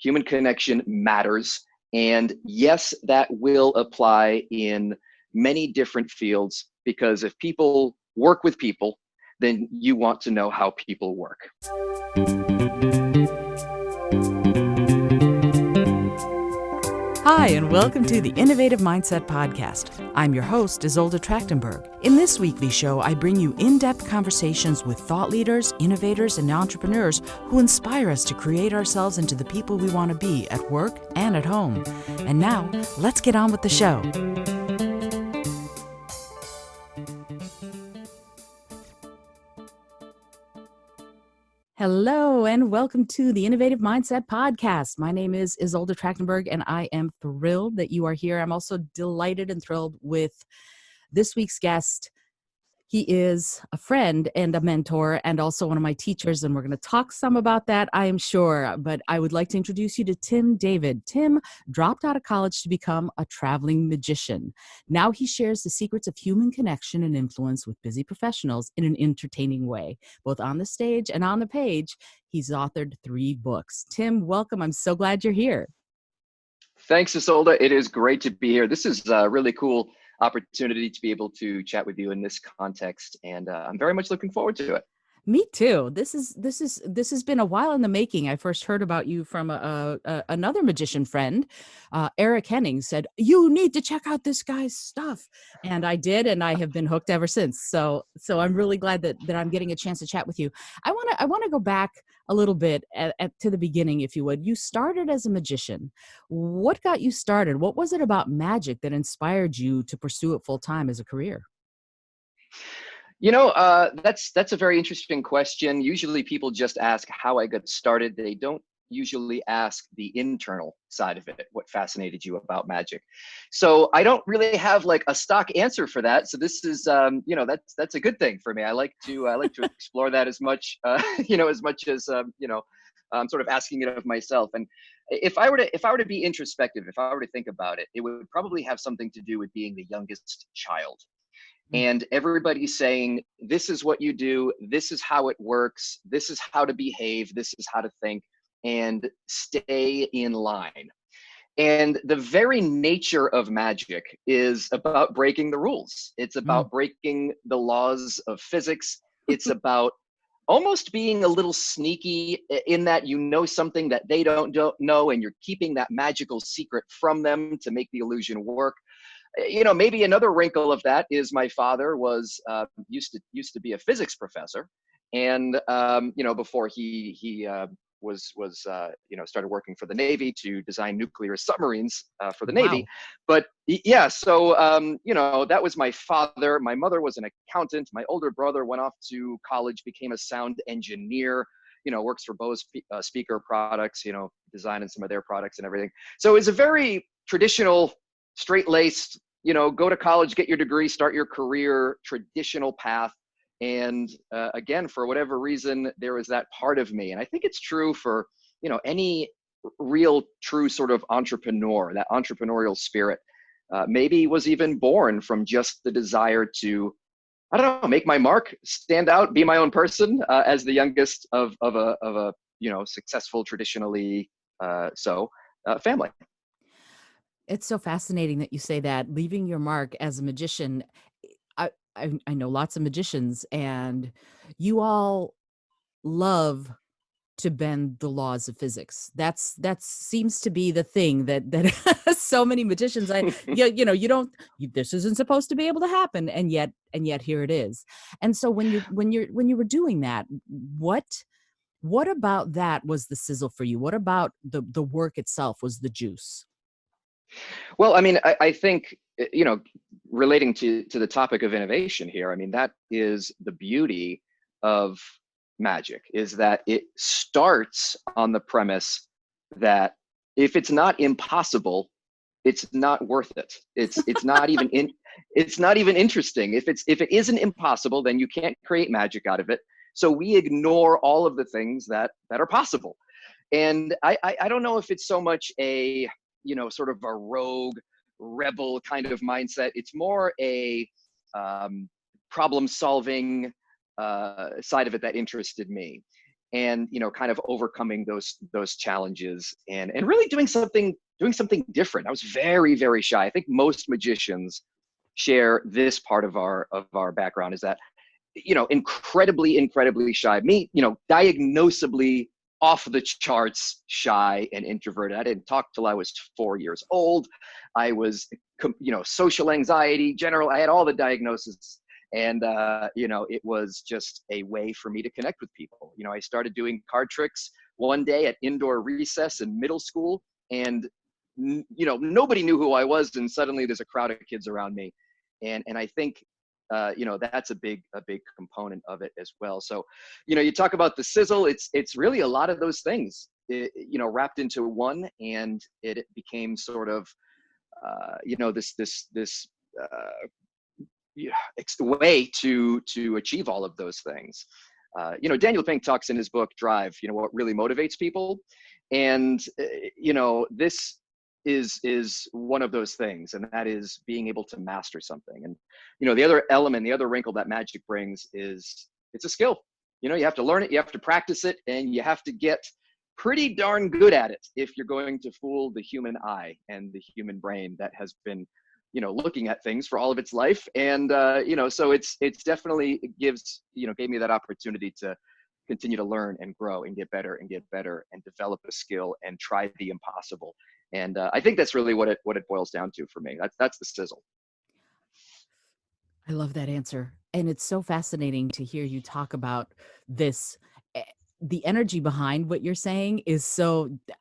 Human connection matters. And yes, that will apply in many different fields, because if people work with people, then you want to know how people work. Hi, and welcome to the Innovative Mindset Podcast. I'm your host, Isolde Trachtenberg. In this weekly show, I bring you in-depth conversations with thought leaders, innovators, and entrepreneurs who inspire us to create ourselves into the people we want to be at work and at home. And now, let's get on with the show. Hello, and welcome to the Innovative Mindset Podcast. My name is Isolde Trachtenberg, and I am thrilled that you are here. I'm also delighted and thrilled with this week's guest. He is a friend and a mentor and also one of my teachers, and we're going to talk some about that, I am sure. But I would like to introduce you to Tim David. Tim dropped out of college to become a traveling magician. Now he shares the secrets of human connection and influence with busy professionals in an entertaining way, both on the stage and on the page. He's authored 3 books. Tim, welcome. I'm so glad you're here. Thanks, Isolde. It is great to be here. This is a really cool opportunity to be able to chat with you in this context, and I'm very much looking forward to it. Me too. This has been a while in the making. I first heard about you from another magician friend, Eric Henning. Said you need to check out this guy's stuff, and I did, and I have been hooked ever since. So I'm really glad that I'm getting a chance to chat with you. I want to go back a little bit to the beginning, if you would. You started as a magician. What got you started? What was it about magic that inspired you to pursue it full time as a career? You know, that's a very interesting question. Usually people just ask how I got started. They don't usually ask the internal side of it, what fascinated you about magic. So I don't really have like a stock answer for that. So this is, that's a good thing for me. I like to explore that as much, as much as, I'm sort of asking it of myself. And if I were to be introspective, if I were to think about it, it would probably have something to do with being the youngest child. And everybody's saying, this is what you do, this is how it works, this is how to behave, this is how to think, and stay in line. And the very nature of magic is about breaking the rules. It's about breaking the laws of physics. It's about almost being a little sneaky in that you know something that they don't know, and you're keeping that magical secret from them to make the illusion work. Maybe another wrinkle of that is my father was used to be a physics professor, and before he started working for the Navy to design nuclear submarines for the Navy. But yeah, so that was my father. My mother was an accountant. My older brother went off to college, became a sound engineer. Works for Bose speaker products. Designing some of their products and everything. So it's a very traditional, straight-laced, go to college, get your degree, start your career, traditional path. And again, for whatever reason, there was that part of me. And I think it's true for, any real true sort of entrepreneur. That entrepreneurial spirit maybe was even born from just the desire to, I don't know, make my mark, stand out, be my own person as the youngest of a successful, traditionally family. It's so fascinating that you say that, leaving your mark as a magician. I know lots of magicians, and you all love to bend the laws of physics. That seems to be the thing that so many magicians, this isn't supposed to be able to happen, and yet here it is. And so when you were doing that, what about that was the sizzle for you? What about the work itself was the juice? Well, I mean, I think, relating to the topic of innovation here, I mean, that is the beauty of magic, is that it starts on the premise that if it's not impossible, it's not worth it. It's not even it's not even interesting. If it isn't impossible, then you can't create magic out of it. So we ignore all of the things that are possible. And I don't know if it's so much a sort of a rogue rebel kind of mindset. It's more a problem solving side of it that interested me. and kind of overcoming those challenges, and really doing something different. I was very, very shy. I think most magicians share this part of our background, is that incredibly shy. Me, diagnosably off the charts shy and introverted. I didn't talk till I was 4 years old. I was, social anxiety, general. I had all the diagnoses. And, it was just a way for me to connect with people. I started doing card tricks one day at indoor recess in middle school, and, nobody knew who I was. And suddenly there's a crowd of kids around me. And I think, that's a big component of it as well. So, you talk about the sizzle, it's really a lot of those things, wrapped into one, and it became sort of, this way to achieve all of those things. Daniel Pink talks in his book Drive, what really motivates people, and this is one of those things, and that is being able to master something. And the other element, the other wrinkle that magic brings is it's a skill. You have to learn it, you have to practice it, and you have to get pretty darn good at it if you're going to fool the human eye and the human brain that has been looking at things for all of its life. And so it's definitely gave me that opportunity to continue to learn and grow and get better and develop a skill and try the impossible. And I think that's really what it boils down to for me. That's the sizzle. I love that answer. And it's so fascinating to hear you talk about this. The energy behind what you're saying is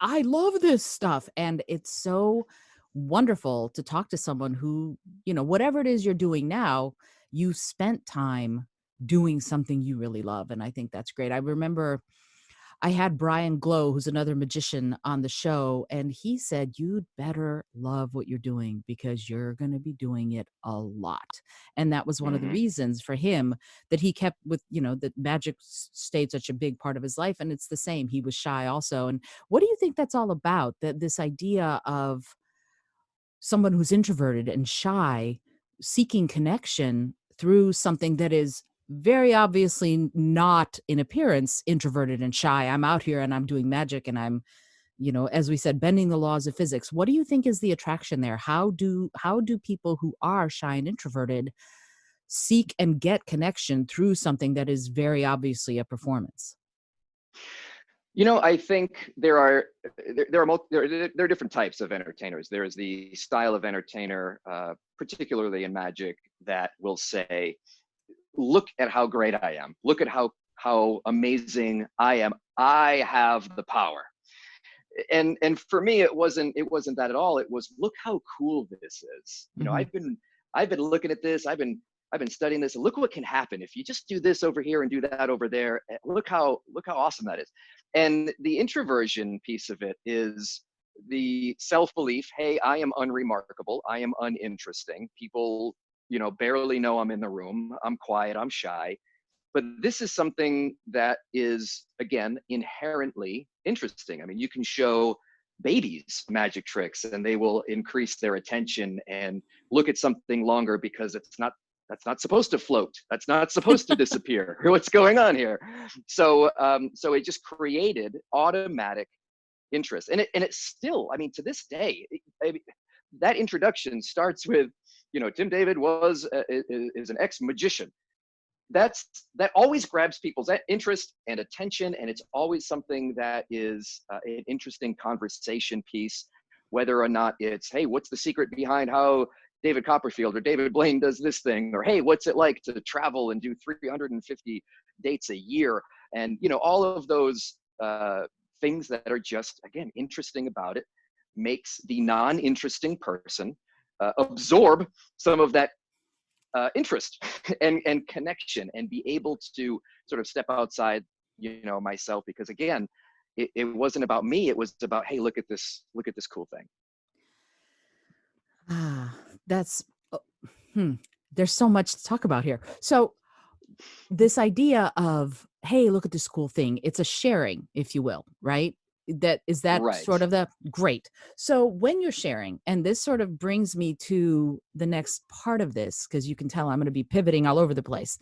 I love this stuff. And it's so wonderful to talk to someone who, whatever it is you're doing now, you spent time doing something you really love. And I think that's great. I remember I had Brian Glow, who's another magician, on the show, and he said, you'd better love what you're doing because you're going to be doing it a lot. And that was one of the reasons for him that he kept with, that magic stayed such a big part of his life. And it's the same. He was shy also. And what do you think that's all about? That this idea of someone who's introverted and shy seeking connection through something that is very obviously not in appearance introverted and shy. I'm out here and I'm doing magic and I'm, as we said, bending the laws of physics. What do you think is the attraction there? How do people who are shy and introverted seek and get connection through something that is very obviously a performance? I think there are different types of entertainers. There is the style of entertainer, particularly in magic, that will say, look at how great I am. Look at how amazing I am. I have the power. And for me, it wasn't that at all. It was, look how cool this is. I've been looking at this. I've been studying this, and look what can happen if you just do this over here and do that over there. Look how awesome that is. And the introversion piece of it is the self-belief. Hey, I am unremarkable. I am uninteresting. People barely know I'm in the room. I'm quiet, I'm shy. But this is something that is, again, inherently interesting. I mean, you can show babies magic tricks and they will increase their attention and look at something longer because that's not supposed to float. That's not supposed to disappear. What's going on here? So it just created automatic interest. And it's still, I mean, to this day, that introduction starts with, Tim David is an ex-magician. That always grabs people's interest and attention, and it's always something that is an interesting conversation piece, whether or not it's, hey, what's the secret behind how David Copperfield or David Blaine does this thing, or hey, what's it like to travel and do 350 dates a year, and all of those things that are just, again, interesting about it, makes the non-interesting person absorb some of that interest and connection, and be able to sort of step outside, myself, because again, it wasn't about me. It was about, hey, look at this cool thing. That's there's so much to talk about here. So this idea of, hey, look at this cool thing, it's a sharing, if you will, right? That right. Sort of the great. So when you're sharing, and this sort of brings me to the next part of this, because you can tell I'm going to be pivoting all over the place.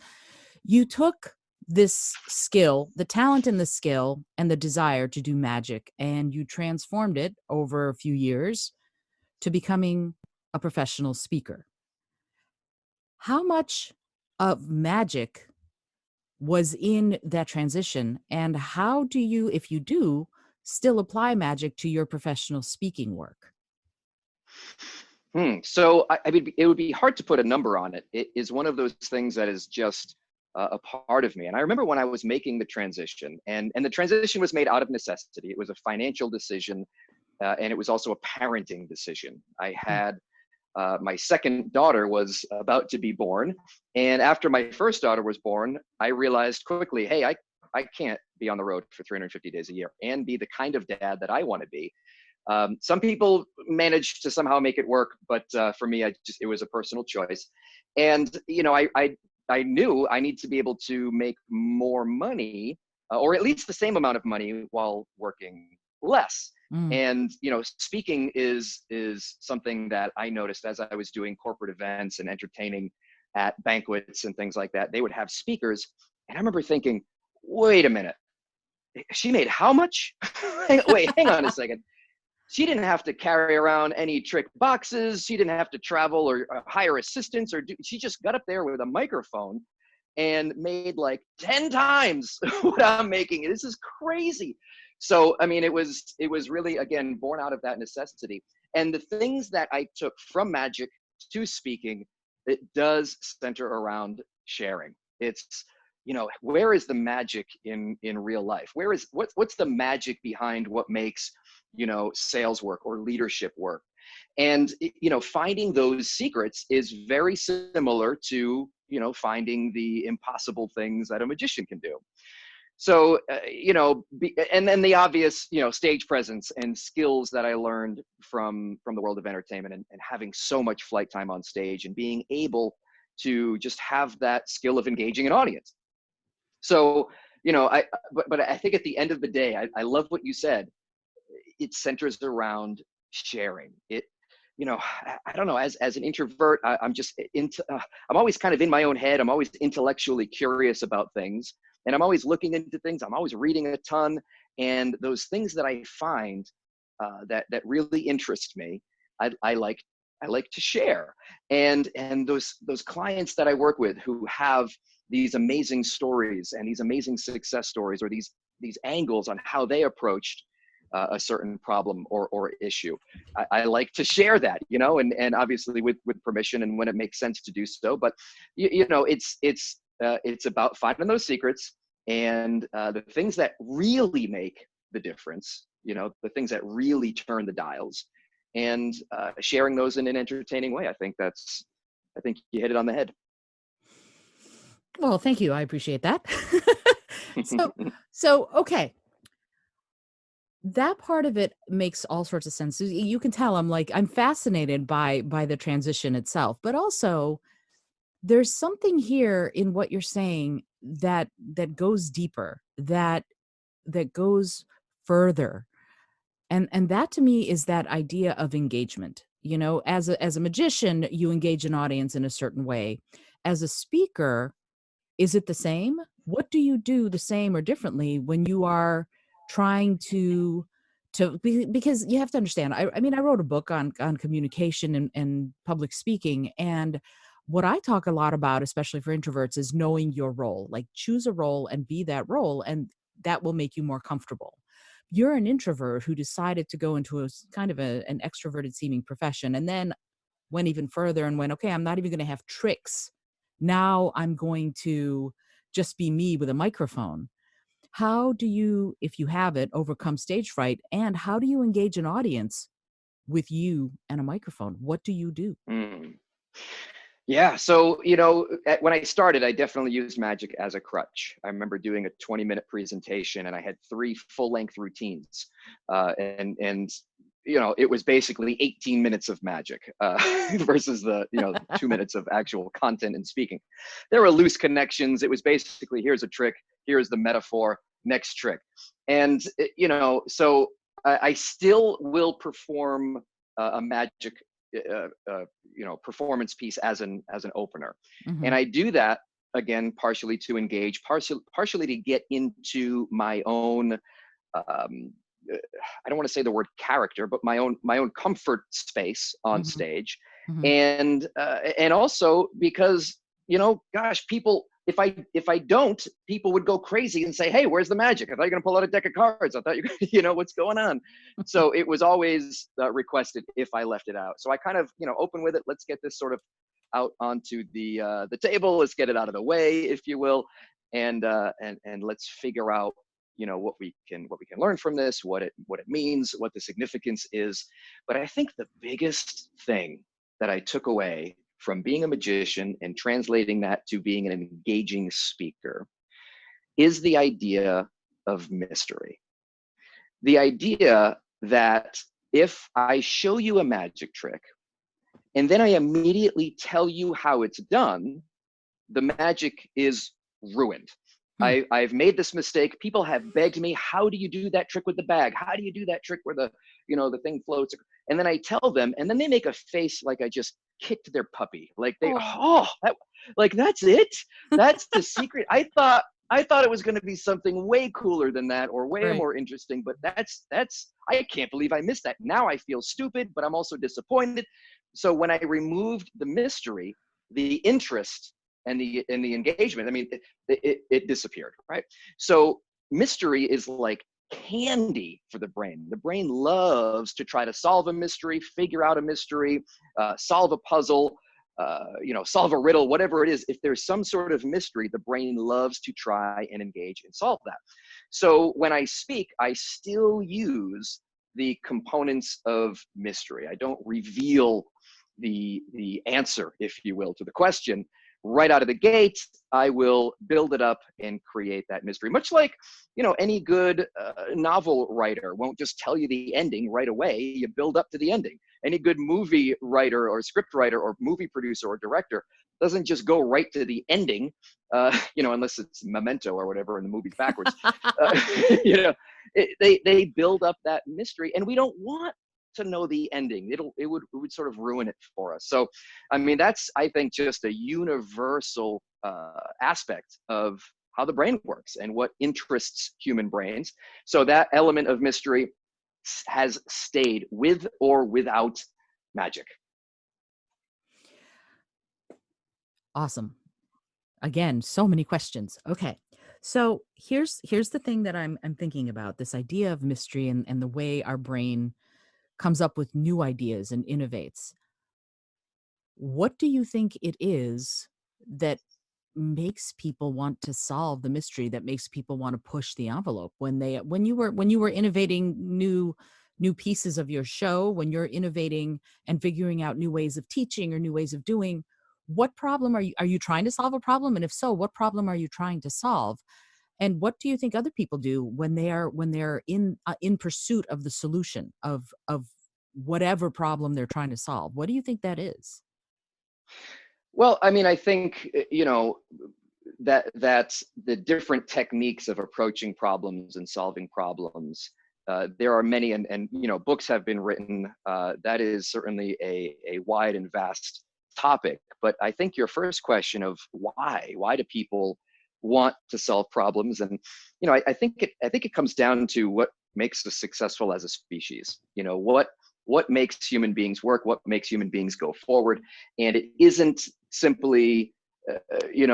You took this skill, the talent and the skill and the desire to do magic, and you transformed it over a few years to becoming a professional speaker. How much of magic was in that transition, and how do you, if you do, still apply magic to your professional speaking work? So I mean, it would be hard to put a number on it. It is one of those things that is just a part of me. And I remember when I was making the transition, and the transition was made out of necessity. It was a financial decision, and it was also a parenting decision. I Mm. had my second daughter was about to be born, and after my first daughter was born, I realized quickly, hey, I can't be on the road for 350 days a year and be the kind of dad that I want to be. Some people manage to somehow make it work, but for me, it was a personal choice. And I knew I need to be able to make more money, or at least the same amount of money while working less. Mm. And speaking is something that I noticed as I was doing corporate events and entertaining at banquets and things like that. They would have speakers, and I remember thinking, wait a minute, she made how much? Wait, hang on a second. She didn't have to carry around any trick boxes. She didn't have to travel or hire assistants she just got up there with a microphone and made like 10 times what I'm making. This is crazy. So, I mean, it was really, again, born out of that necessity. And the things that I took from magic to speaking, it does center around sharing. It's, where is the magic in real life? What's the magic behind what makes sales work or leadership work? And finding those secrets is very similar to finding the impossible things that a magician can do. So and then the obvious stage presence and skills that I learned from the world of entertainment, and having so much flight time on stage and being able to just have that skill of engaging an audience. So but I think at the end of the day, I love what you said. It centers around sharing it. I don't know, as an introvert, I'm just into I'm always kind of in my own head. I'm always intellectually curious about things, and I'm always looking into things. I'm always reading a ton, and those things that I find that really interest me, I like to share. And those clients that I work with who have these amazing stories and these amazing success stories, or these angles on how they approached a certain problem or issue, I like to share that, and obviously with permission and when it makes sense to do so. But it's about finding those secrets and the things that really make the difference, the things that really turn the dials, and sharing those in an entertaining way. I think you hit it on the head. Well, thank you. I appreciate that. So okay. That part of it makes all sorts of sense. You can tell I'm fascinated by the transition itself, but also there's something here in what you're saying that goes deeper, that goes further. And that to me is that idea of engagement. As a magician, you engage an audience in a certain way. As a speaker, is it the same? What do you do the same or differently when you are trying because you have to understand, I mean, I wrote a book on communication and public speaking. And what I talk a lot about, especially for introverts, is knowing your role. Like, choose a role and be that role, and that will make you more comfortable. You're an introvert who decided to go into kind of an extroverted seeming profession, and then went even further and went, okay, I'm not even going to have tricks. Now I'm going to just be me with a microphone. How do you, if you have it, overcome stage fright? And how do you engage an audience with you and a microphone? What do you do? Mm. Yeah. So, when I started, I definitely used magic as a crutch. I remember doing a 20-minute presentation, and I had 3 full-length routines. And it was basically 18 minutes of magic versus the 2 minutes of actual content and speaking. There were loose connections. It was basically, here's a trick, here's the metaphor, next trick. And, so I still will perform a magic performance piece as an opener. Mm-hmm. And I do that again, partially to engage, partially to get into my own, I don't want to say the word character, but my own comfort space on Mm-hmm. stage, Mm-hmm. and also because, gosh, people, if I don't, people would go crazy and say, "Hey, where's the magic? I thought you were going to pull out a deck of cards. I thought you, what's going on?" So it was always requested if I left it out. So I kind of, open with it. Let's get this sort of out onto the table. Let's get it out of the way, if you will, and let's figure out, what we can learn from this, what it means, what the significance is. But I think the biggest thing that I took away from being a magician and translating that to being an engaging speaker is the idea of mystery. The idea that if I show you a magic trick and then I immediately tell you how it's done, the magic is ruined. I've made this mistake. People have begged me, "How do you do that trick with the bag? How do you do that trick where the thing floats?" And then I tell them, and then they make a face like I just kicked their puppy. Like that's it. That's the secret. I thought it was going to be something way cooler than that, or way Right. more interesting. But that's I can't believe I missed that. Now I feel stupid, but I'm also disappointed. So when I removed the mystery, the interest and the engagement, I mean, it disappeared, right? So mystery is like candy for the brain. The brain loves to try to solve a mystery, figure out a mystery, solve a puzzle, solve a riddle, whatever it is. If there's some sort of mystery, the brain loves to try and engage and solve that. So when I speak, I still use the components of mystery. I don't reveal the answer, if you will, to the question right out of the gate. I will build it up and create that mystery, much like, any good novel writer won't just tell you the ending right away. You build up to the ending. Any good movie writer or script writer or movie producer or director doesn't just go right to the ending, unless it's Memento or whatever and the movie's backwards. They build up that mystery, and we don't want to know the ending. It would sort of ruin it for us. So, I mean, that's, I think, just a universal aspect of how the brain works and what interests human brains. So that element of mystery has stayed with or without magic. Awesome. Again, so many questions. Okay. So here's the thing that I'm thinking about, this idea of mystery and the way our brain comes up with new ideas and innovates. What do you think it is that makes people want to solve the mystery, that makes people want to push the envelope when you were innovating new pieces of your show, when you're innovating and figuring out new ways of teaching or new ways of doing? What problem are you trying to solve a problem? And if so, what problem are you trying to solve? And what do you think other people do when they're in pursuit of the solution of whatever problem they're trying to solve? What do you think that is? Well, I mean, I think, that's the different techniques of approaching problems and solving problems. There are many, and books have been written. That is certainly a wide and vast topic. But I think your first question of why do people want to solve problems, and I think it comes down to what makes us successful as a species. What makes human beings work, what makes human beings go forward. And it isn't simply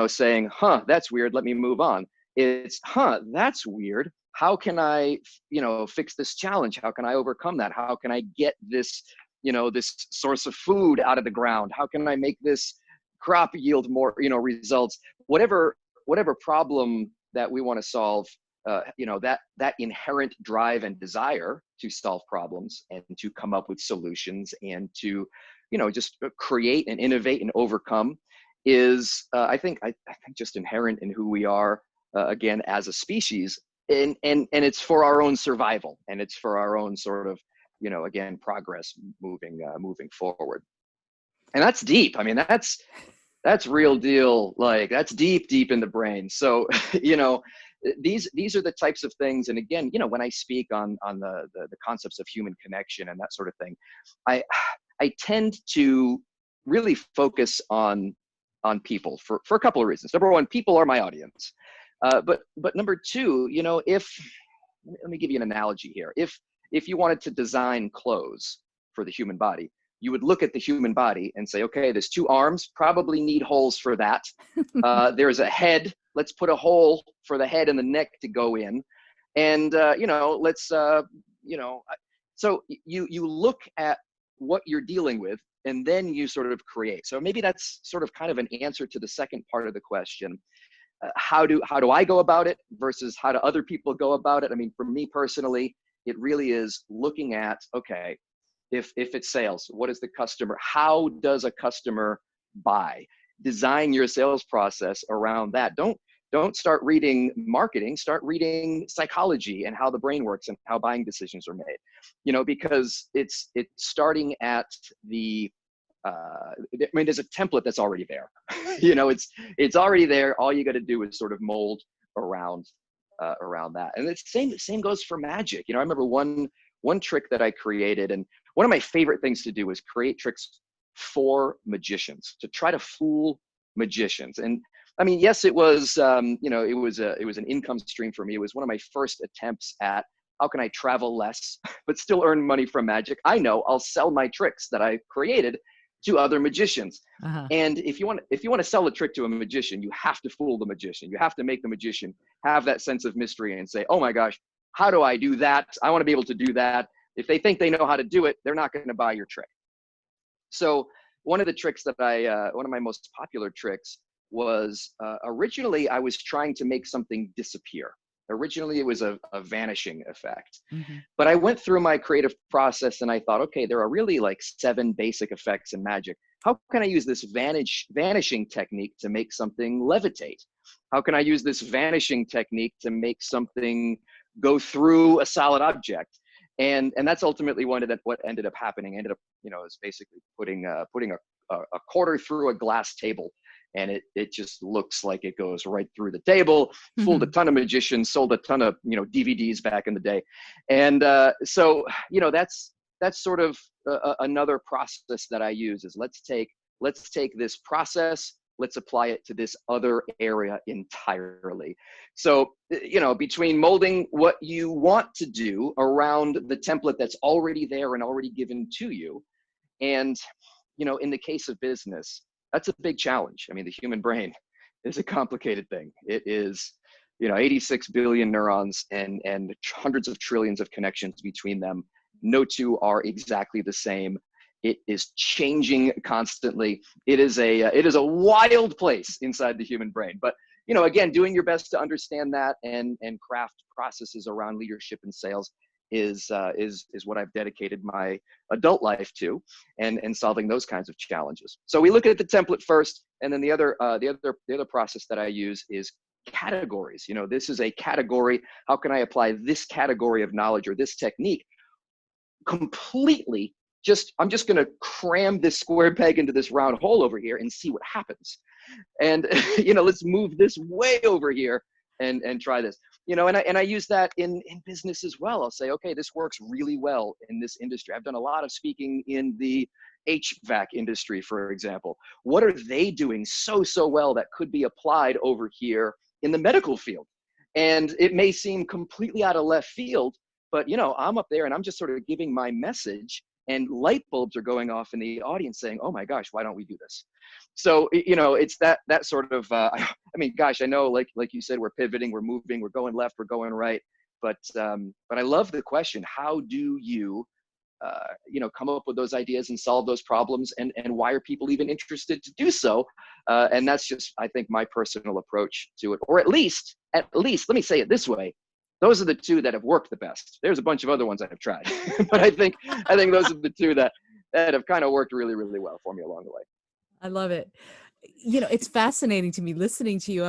saying, "Huh, that's weird, let me move on." It's, "Huh, that's weird, how can I fix this challenge? How can I overcome that? How can I get this this source of food out of the ground? How can I make this crop yield more results?" Whatever problem that we want to solve, that inherent drive and desire to solve problems and to come up with solutions and to just create and innovate and overcome is, I think just inherent in who we are, again, as a species. And it's for our own survival, and it's for our own sort of again, progress, moving forward. And that's deep. I mean, that's real deal. Like, that's deep in the brain. So these are the types of things. And again, when I speak on the concepts of human connection and that sort of thing, I tend to really focus on on people for a couple of reasons. Number one, people are my audience. But number two, you know, if let me give you an analogy here. If you wanted to design clothes for the human body, you would look at the human body and say, okay, there's two arms, probably need holes for that. There's a head. Let's put a hole for the head and the neck to go in. And, you know, let's, you know, so you look at what you're dealing with and then you sort of create. So maybe that's sort of kind of an answer to the second part of the question. How do I go about it versus how do other people go about it? I mean, for me personally, it really is looking at, okay, if it's sales, what is the customer, how does a customer buy? Design your sales process around that. Don't start reading marketing, start reading psychology and how the brain works and how buying decisions are made. You know, because it's starting at the I mean, there's a template that's already there. You know, it's already there. All you got to do is sort of mold around that. And it's same goes for magic. You know, I remember one trick that I created, and one of my favorite things to do is create tricks for magicians to try to fool magicians. And I mean, yes, it was you know, it was an income stream for me. It was one of my first attempts at how can I travel less but still earn money from magic. I know I'll sell my tricks that I created to other magicians. And if you want to sell a trick to a magician, you have to fool the magician. You have to make the magician have that sense of mystery and say, oh my gosh, how do I do that? I want to be able to do that. If they think they know how to do it, they're not going to buy your trick. So one of the tricks that one of my most popular tricks was originally I was trying to make something disappear. Originally, it was a vanishing effect. But I went through my creative process and I thought, okay, there are really like 7 basic effects in magic. How can I use this vanishing technique to make something levitate? How can I use this vanishing technique to make something go through a solid object? And that's ultimately what ended up happening. I ended up, you know, it's basically putting a quarter through a glass table. And it just looks like it goes right through the table. Fooled a ton of magicians, sold a ton of, you know, DVDs back in the day. And so, you know, that's sort of another process that I use is let's take this process, let's apply it to this other area entirely. So, you know, between molding what you want to do around the template that's already there and already given to you, and, you know, in the case of business, that's a big challenge. I mean, the human brain is a complicated thing. It is, you know, 86 billion neurons and hundreds of trillions of connections between them. No two are exactly the same. It is changing constantly. It is a wild place inside the human brain. But, you know, again, doing your best to understand that and craft processes around leadership and sales is what I've dedicated my adult life to, and solving those kinds of challenges. So we look at the template first, and then the other process that I use is categories. You know, this is a category. How can I apply this category of knowledge or this technique completely? I'm just going to cram this square peg into this round hole over here and see what happens. And you know, let's move this way over here and try this. You know, and I use that in business as well. I'll say, okay, this works really well in this industry. I've done a lot of speaking in the HVAC industry, for example. What are they doing so well that could be applied over here in the medical field? And it may seem completely out of left field, but, you know, I'm up there and I'm just sort of giving my message, and light bulbs are going off in the audience saying, oh my gosh, why don't we do this? So, you know, it's that sort of, I mean, gosh, I know, like you said, we're pivoting, we're moving, we're going left, we're going right. But I love the question, how do you, you know, come up with those ideas and solve those problems, and why are people even interested to do so? And that's just, I think, my personal approach to it. Or at least, let me say it this way. Those are the 2 that have worked the best. There's a bunch of other ones I have tried, but I think those are the 2 that have kind of worked really, really well for me along the way. I love it. You know, it's fascinating to me listening to you.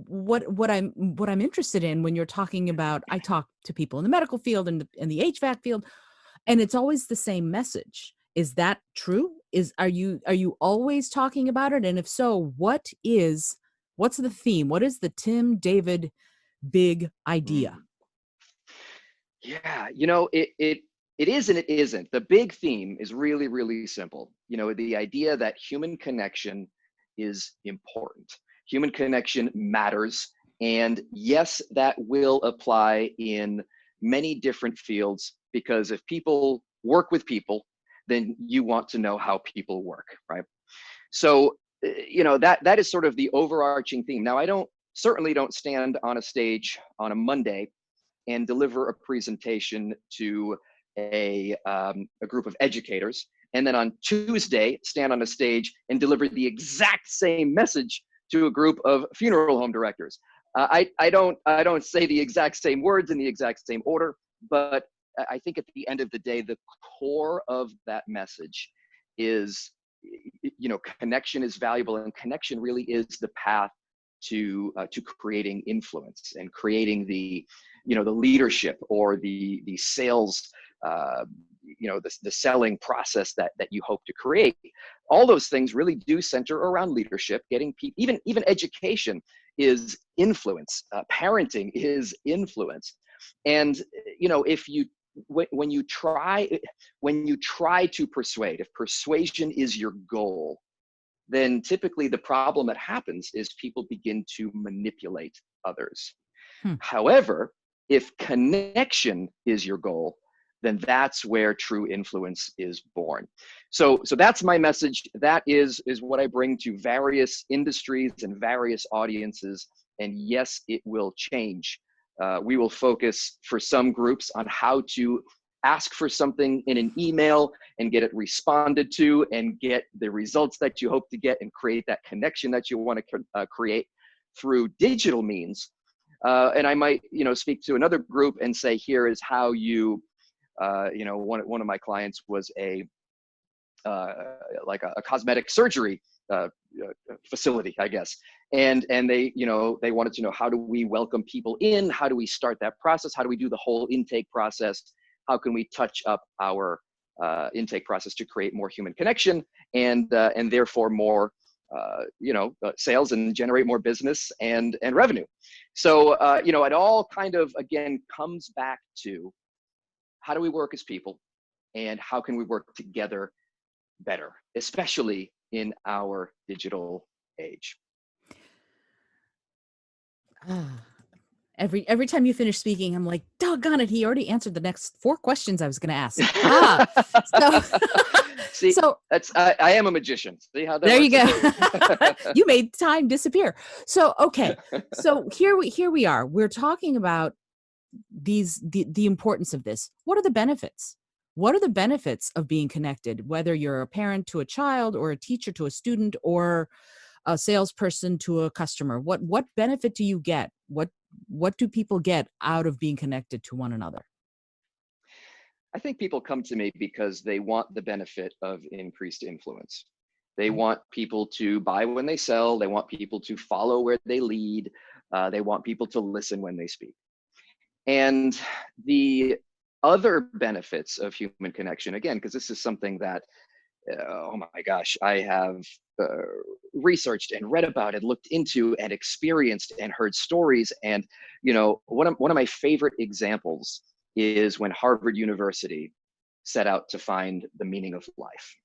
What I'm interested in when you're talking about, I talk to people in the medical field and in the HVAC field, and it's always the same message. Is that true? Are you always talking about it? And if so, what's the theme? What is the Tim David big idea? Yeah, you know, it is and it isn't. The big theme is really, really simple. You know, the idea that human connection is important. Human connection matters. And yes, that will apply in many different fields, because if people work with people, then you want to know how people work, right? So, that is sort of the overarching theme. Now, I certainly don't stand on a stage on a Monday and deliver a presentation to a group of educators, and then on Tuesday stand on a stage and deliver the exact same message to a group of funeral home directors. I don't say the exact same words in the exact same order, but I think at the end of the day, the core of that message is, connection is valuable, and connection really is the path to creating influence and creating the leadership or the sales, the selling process that you hope to create. All those things really do center around leadership. Getting people, even education is influence. Parenting is influence. And if you when you try to persuade, if persuasion is your goal, then typically the problem that happens is people begin to manipulate others. However, if connection is your goal, then that's where true influence is born. So that's my message. That is what I bring to various industries and various audiences. And yes, it will change. We will focus for some groups on how to ask for something in an email and get it responded to and get the results that you hope to get and create that connection that you want to create through digital means. And I might, speak to another group and say, here is how you, one of my clients was a cosmetic surgery facility, I guess. And they, they wanted to know, how do we welcome people in? How do we start that process? How do we do the whole intake process? How can we touch up our intake process to create more human connection and therefore more sales and generate more business and revenue? So, it all kind of, again, comes back to how do we work as people and how can we work together better, especially in our digital age. Every time you finish speaking, I'm like, doggone it, he already answered the next 4 questions I was going to ask. See, so that's I am a magician. See how that there works? You go. You made time disappear. So okay, so here we are. We're talking about the importance of this. What are the benefits? What are the benefits of being connected? Whether you're a parent to a child, or a teacher to a student, or a salesperson to a customer, what benefit do you get? What do people get out of being connected to one another? I think people come to me because they want the benefit of increased influence. They want people to buy when they sell. They want people to follow where they lead. They want people to listen when they speak. And the other benefits of human connection, again, because this is something that, oh my gosh, I have researched and read about and looked into and experienced and heard stories. And, one of my favorite examples is when Harvard University set out to find the meaning of life.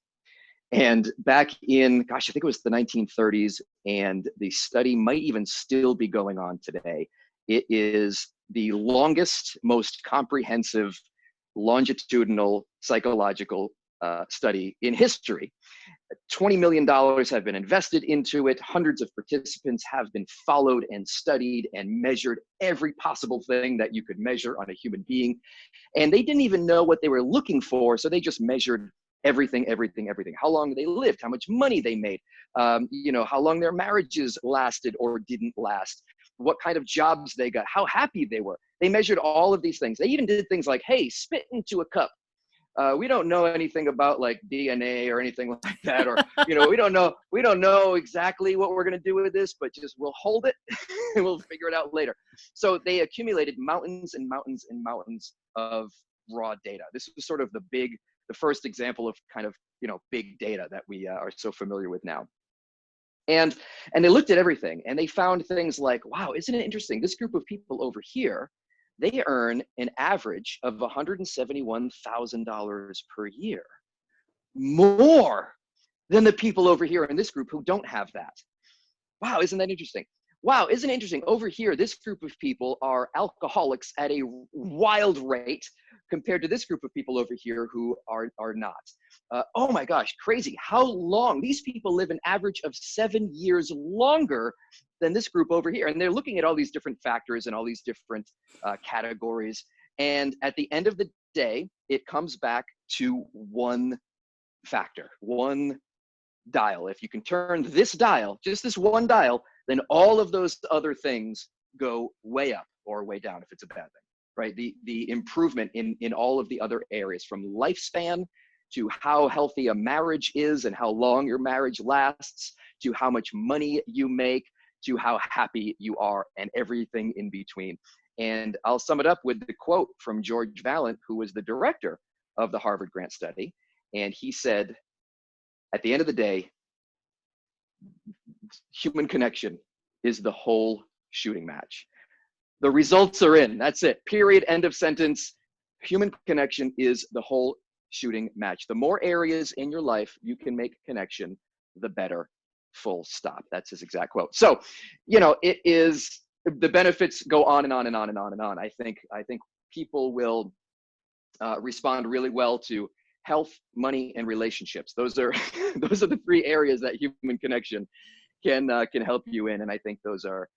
And back in, I think it was the 1930s, and the study might even still be going on today. It is the longest, most comprehensive longitudinal psychological study in history. $20 million have been invested into it. Hundreds of participants have been followed and studied and measured every possible thing that you could measure on a human being. And they didn't even know what they were looking for. So they just measured everything. How long they lived, how much money they made, how long their marriages lasted or didn't last, what kind of jobs they got, how happy they were. They measured all of these things. They even did things like, hey, spit into a cup. We don't know anything about like DNA or anything like that, or we don't know exactly what we're going to do with this, but just we'll hold it and we'll figure it out later. So they accumulated mountains and mountains and mountains of raw data. This was sort of the first example of kind of big data that we are so familiar with now. And they looked at everything, and they found things like, wow, isn't it interesting? This group of people over here, they earn an average of $171,000 per year, more than the people over here in this group who don't have that. Wow, isn't that interesting? Wow, isn't it interesting? Over here, this group of people are alcoholics at a wild rate compared to this group of people over here who are not. Oh my gosh, crazy. How long? These people live an average of 7 years longer than this group over here. And they're looking at all these different factors and all these different categories. And at the end of the day, it comes back to one factor, one dial. If you can turn this dial, just this one dial, then all of those other things go way up or way down if it's a bad thing, right? The improvement in all of the other areas, from lifespan to how healthy a marriage is and how long your marriage lasts, to how much money you make, to how happy you are, and everything in between. And I'll sum it up with the quote from George Valent, who was the director of the Harvard Grant Study. And he said, at the end of the day, human connection is the whole shooting match. The results are in. That's it. Period. End of sentence. Human connection is the whole shooting match. The more areas in your life you can make connection, the better. Full stop. That's his exact quote. So, it is, the benefits go on and on and on and on and on. I think people will respond really well to health, money, and relationships. Those are the three areas that human connection can help you in. And I think those are,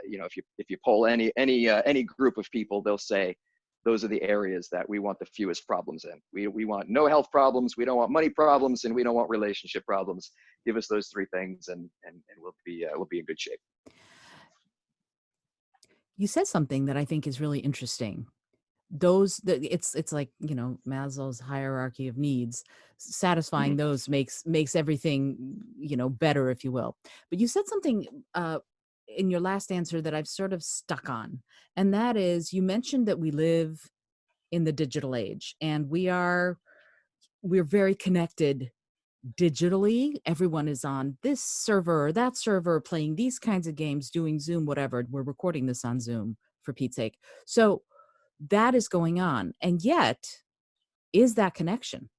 if you poll any group of people, they'll say those are the areas that we want the fewest problems in. We want no health problems, we don't want money problems, and we don't want relationship problems. Give us those three things, and we'll be in good shape. You said something that I think is really interesting. It's like, Maslow's hierarchy of needs. Satisfying those makes everything, better, if you will. But you said something in your last answer that I've sort of stuck on, and that is, you mentioned that we live in the digital age, and we're very connected digitally. Everyone is on this server or that server, playing these kinds of games, doing Zoom, whatever. We're recording this on Zoom, for Pete's sake. So that is going on. And yet, is that connection?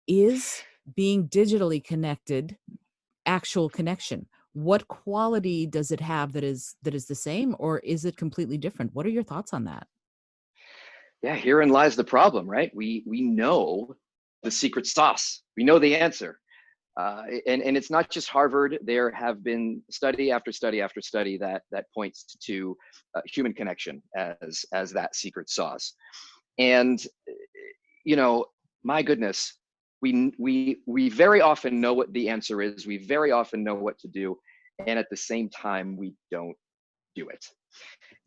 Is being digitally connected actual connection? What quality does it have that is the same, or is it completely different? What are your thoughts on that? Yeah, herein lies the problem, right? We know the secret sauce. We know the answer. And it's not just Harvard. There have been study after study after study that points to human connection as that secret sauce. And my goodness, we very often know what the answer is. We very often know what to do, and at the same time, we don't do it.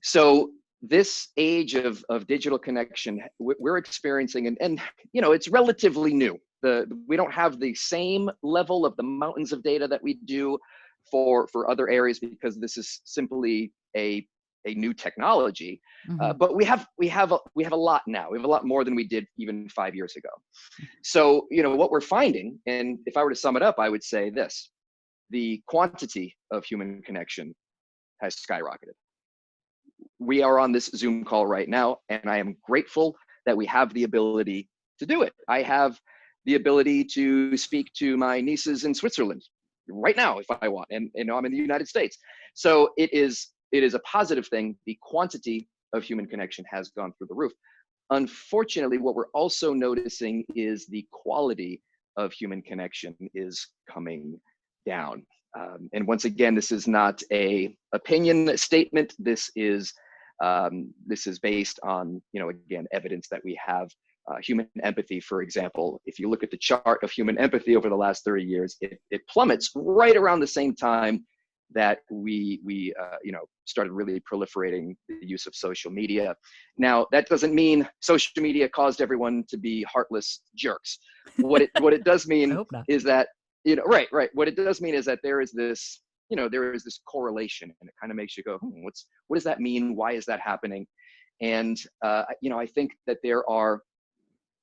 So this age of digital connection we're experiencing, and it's relatively new. We don't have the same level of the mountains of data that we do for other areas, because this is simply a new technology. Mm-hmm. But we have a lot now. We have a lot more than we did even 5 years ago. So what we're finding, and if I were to sum it up, I would say this: the quantity of human connection has skyrocketed. We are on this Zoom call right now, and I am grateful that we have the ability to do it. I have the ability to speak to my nieces in Switzerland right now if I want, and I'm in the United States. So it is a positive thing. The quantity of human connection has gone through the roof. Unfortunately, what we're also noticing is the quality of human connection is coming down. And once again, this is not a opinion statement. This is based on, again, evidence that we have. Human empathy, for example, if you look at the chart of human empathy over the last 30 years, it plummets right around the same time that we started really proliferating the use of social media. Now, that doesn't mean social media caused everyone to be heartless jerks. What it does mean is that, right. What it does mean is that there is this correlation, and it kind of makes you go, what does that mean? Why is that happening? And I think that there are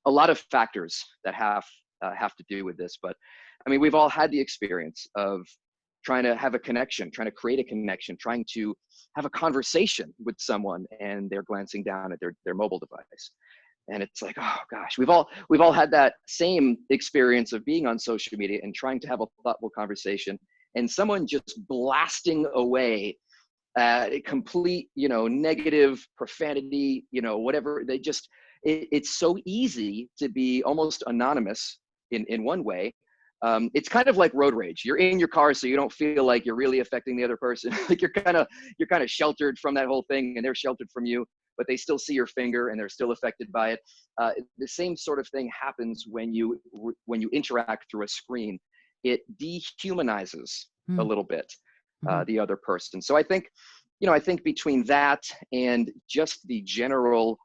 a lot of factors that have to do with this. But I mean, we've all had the experience of trying to have a connection, trying to create a connection, trying to have a conversation with someone, and they're glancing down at their mobile device. And it's like, oh gosh, we've all had that same experience of being on social media and trying to have a thoughtful conversation, and someone just blasting away complete, negative profanity, whatever. It's so easy to be almost anonymous in one way. It's kind of like road rage. You're in your car, so you don't feel like you're really affecting the other person. Like you're kind of sheltered from that whole thing, and they're sheltered from you, but they still see your finger and they're still affected by it. The same sort of thing happens when you interact through a screen. It dehumanizes a little bit the other person. So I think between that and just the general,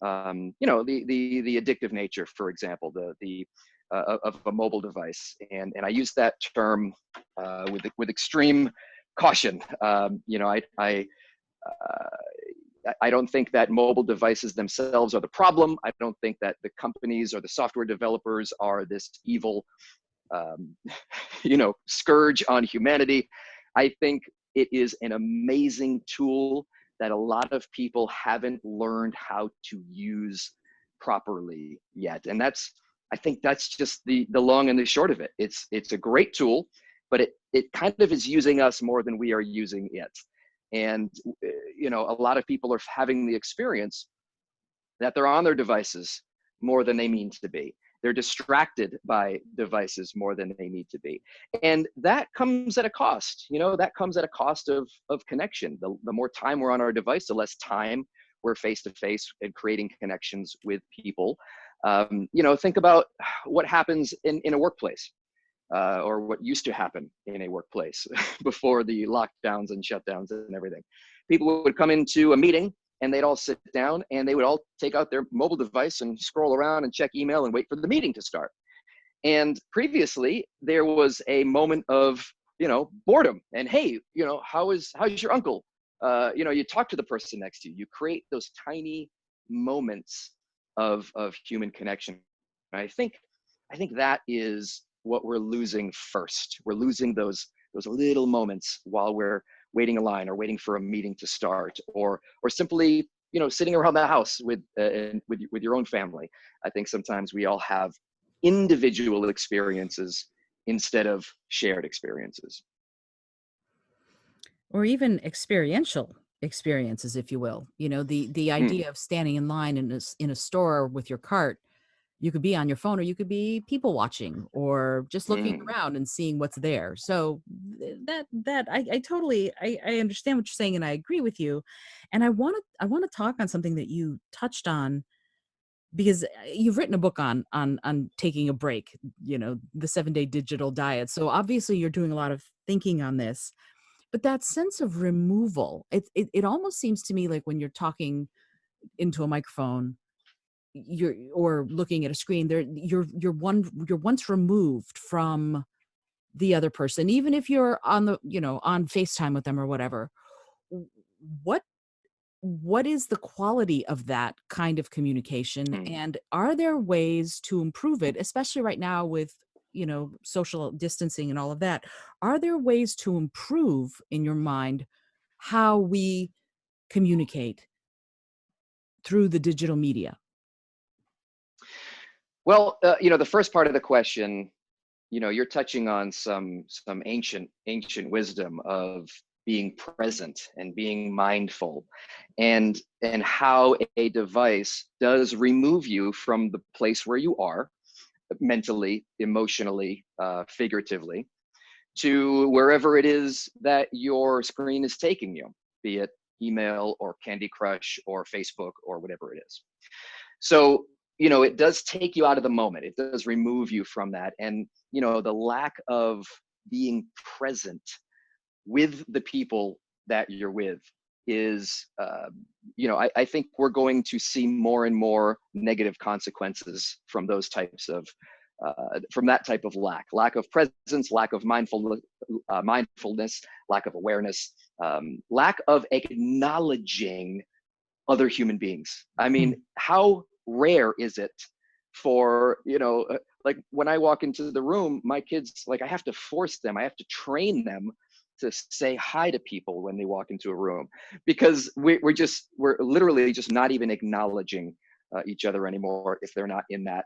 the addictive nature, for example, the of a mobile device, and I use that term with extreme caution. I don't think that mobile devices themselves are the problem. I don't think that the companies or the software developers are this evil, scourge on humanity. I think it is an amazing tool that a lot of people haven't learned how to use properly yet. And I think that's just the long and the short of it. It's a great tool, but it kind of is using us more than we are using it. And, a lot of people are having the experience that they're on their devices more than they mean to be. They're distracted by devices more than they need to be. And that comes at a cost, that comes at a cost of connection. The more time we're on our device, the less time we're face to face and creating connections with people. Think about what happens in a workplace. Or what used to happen in a workplace before the lockdowns and shutdowns and everything. People would come into a meeting and they'd all sit down and they would all take out their mobile device and scroll around and check email and wait for the meeting to start. And previously there was a moment of, boredom and, hey, how's your uncle? You talk to the person next to you. You create those tiny moments of human connection. And I think that is what we're losing first. We're losing those little moments while we're waiting in line or waiting for a meeting to start, or simply sitting around the house with your own family. I think sometimes we all have individual experiences instead of shared experiences, Or even experiential experiences, if you will. The idea of standing in line in a store with your cart. You could be on your phone, or you could be people watching, or just looking mm. around and seeing what's there. So that I totally I understand what you're saying, and I agree with you. And I want to talk on something that you touched on, because you've written a book on taking a break, the 7-day digital diet. So obviously you're doing a lot of thinking on this. But that sense of removal, it almost seems to me like when you're talking into a microphone, you're or looking at a screen, there you're once removed from the other person, even if you're on on FaceTime with them or whatever. what what is the quality of that kind of communication, Mm. and are there ways to improve it, especially right now with social distancing and all of that? Are there ways to improve, in your mind, how we communicate through the digital media? Well, the first part of the question, you're touching on some ancient wisdom of being present and being mindful, and how a device does remove you from the place where you are mentally, emotionally, figuratively, to wherever it is that your screen is taking you, be it email or Candy Crush or Facebook or whatever it is. So, it does take you out of the moment. It does remove you from that. And, the lack of being present with the people that you're with is, I think we're going to see more and more negative consequences from those types of, from that type of lack of presence, lack of mindfulness, lack of awareness, lack of acknowledging other human beings. I mean, how rare is it for, like when I walk into the room, my kids, like I have to force them, I have to train them to say hi to people when they walk into a room, because we're literally just not even acknowledging each other anymore if they're not in that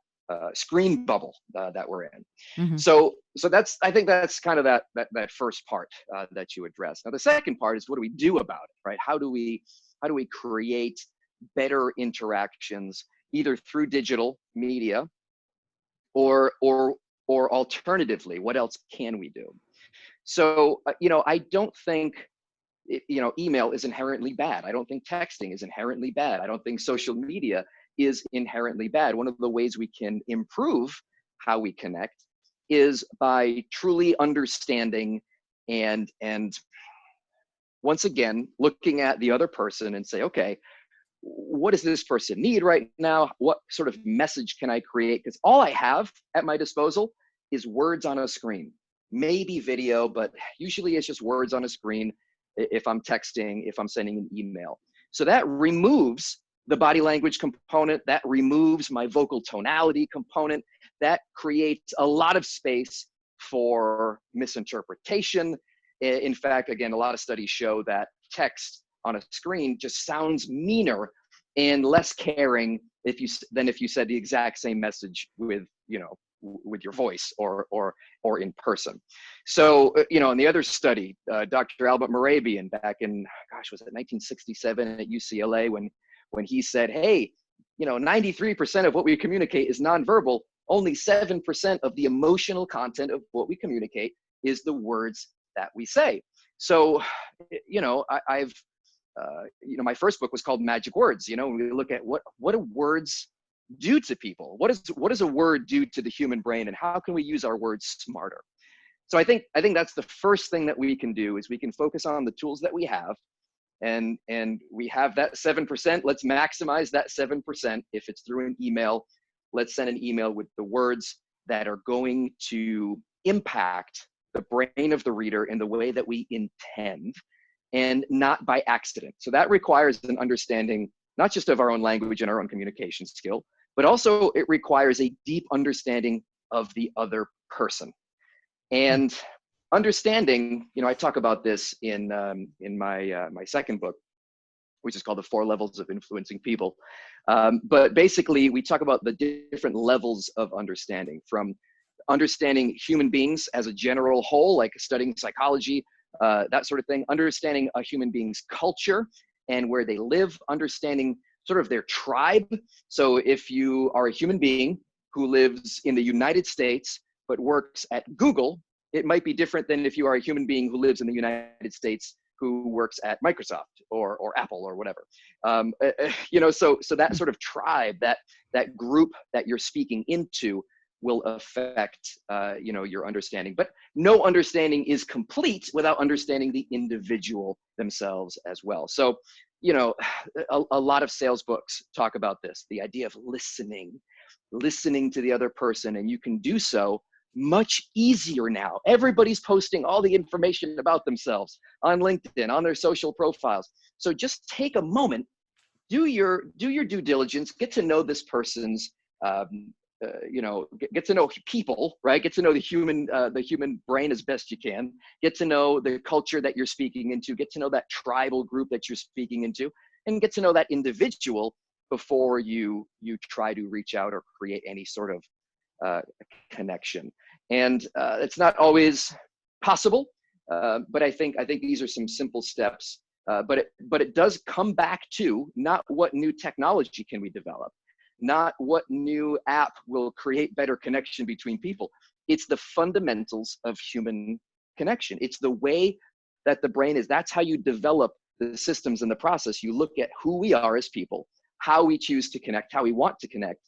screen bubble that we're in. Mm-hmm. So that's, I think that's kind of that first part that you address. Now the second part is, what do we do about it, right? How do we create better interactions, either through digital media or alternatively, what else can we do? So I don't think email is inherently bad. I don't think texting is inherently bad. I don't think social media is inherently bad. One of the ways we can improve how we connect is by truly understanding and once again looking at the other person and say, okay, what does this person need right now? What sort of message can I create? Because all I have at my disposal is words on a screen, maybe video, but usually it's just words on a screen if I'm texting, if I'm sending an email. So that removes the body language component, that removes my vocal tonality component, that creates a lot of space for misinterpretation. In fact, again, a lot of studies show that text on a screen just sounds meaner and less caring than if you said the exact same message with your voice or in person. So in the other study, Dr. Albert Mehrabian back in, was it 1967 at UCLA, when he said, hey, 93% of what we communicate is nonverbal, only 7% of the emotional content of what we communicate is the words that we say. So I've my first book was called Magic Words. We look at what do words do to people? What does a word do to the human brain, and how can we use our words smarter? So I think that's the first thing that we can do, is we can focus on the tools that we have, and we have that 7%. Let's maximize that 7%. If it's through an email, let's send an email with the words that are going to impact the brain of the reader in the way that we intend, and not by accident. So that requires an understanding, not just of our own language and our own communication skill, but also it requires a deep understanding of the other person. And understanding, I talk about this in my second book, which is called The 4 Levels of Influencing People. But basically, we talk about the different levels of understanding, from understanding human beings as a general whole, like studying psychology, that sort of thing, understanding a human being's culture and where they live, understanding sort of their tribe. So if you are a human being who lives in the United States but works at Google, it might be different than if you are a human being who lives in the United States who works at Microsoft or Apple or whatever. So that sort of tribe, that group that you're speaking into, will affect your understanding. But no understanding is complete without understanding the individual themselves as well. So a lot of sales books talk about this, the idea of listening to the other person, and you can do so much easier now. Everybody's posting all the information about themselves on LinkedIn, on their social profiles. So just take a moment, do your due diligence, get to know this person's get to know people, right? Get to know the human brain as best you can. Get to know the culture that you're speaking into. Get to know that tribal group that you're speaking into, and get to know that individual before you try to reach out or create any sort of connection. And it's not always possible, but I think these are some simple steps. But it does come back to not what new technology can we develop, not what new app will create better connection between people. It's the fundamentals of human connection. It's the way that the brain is. That's how you develop the systems and the process. You look at who we are as people, how we choose to connect, how we want to connect.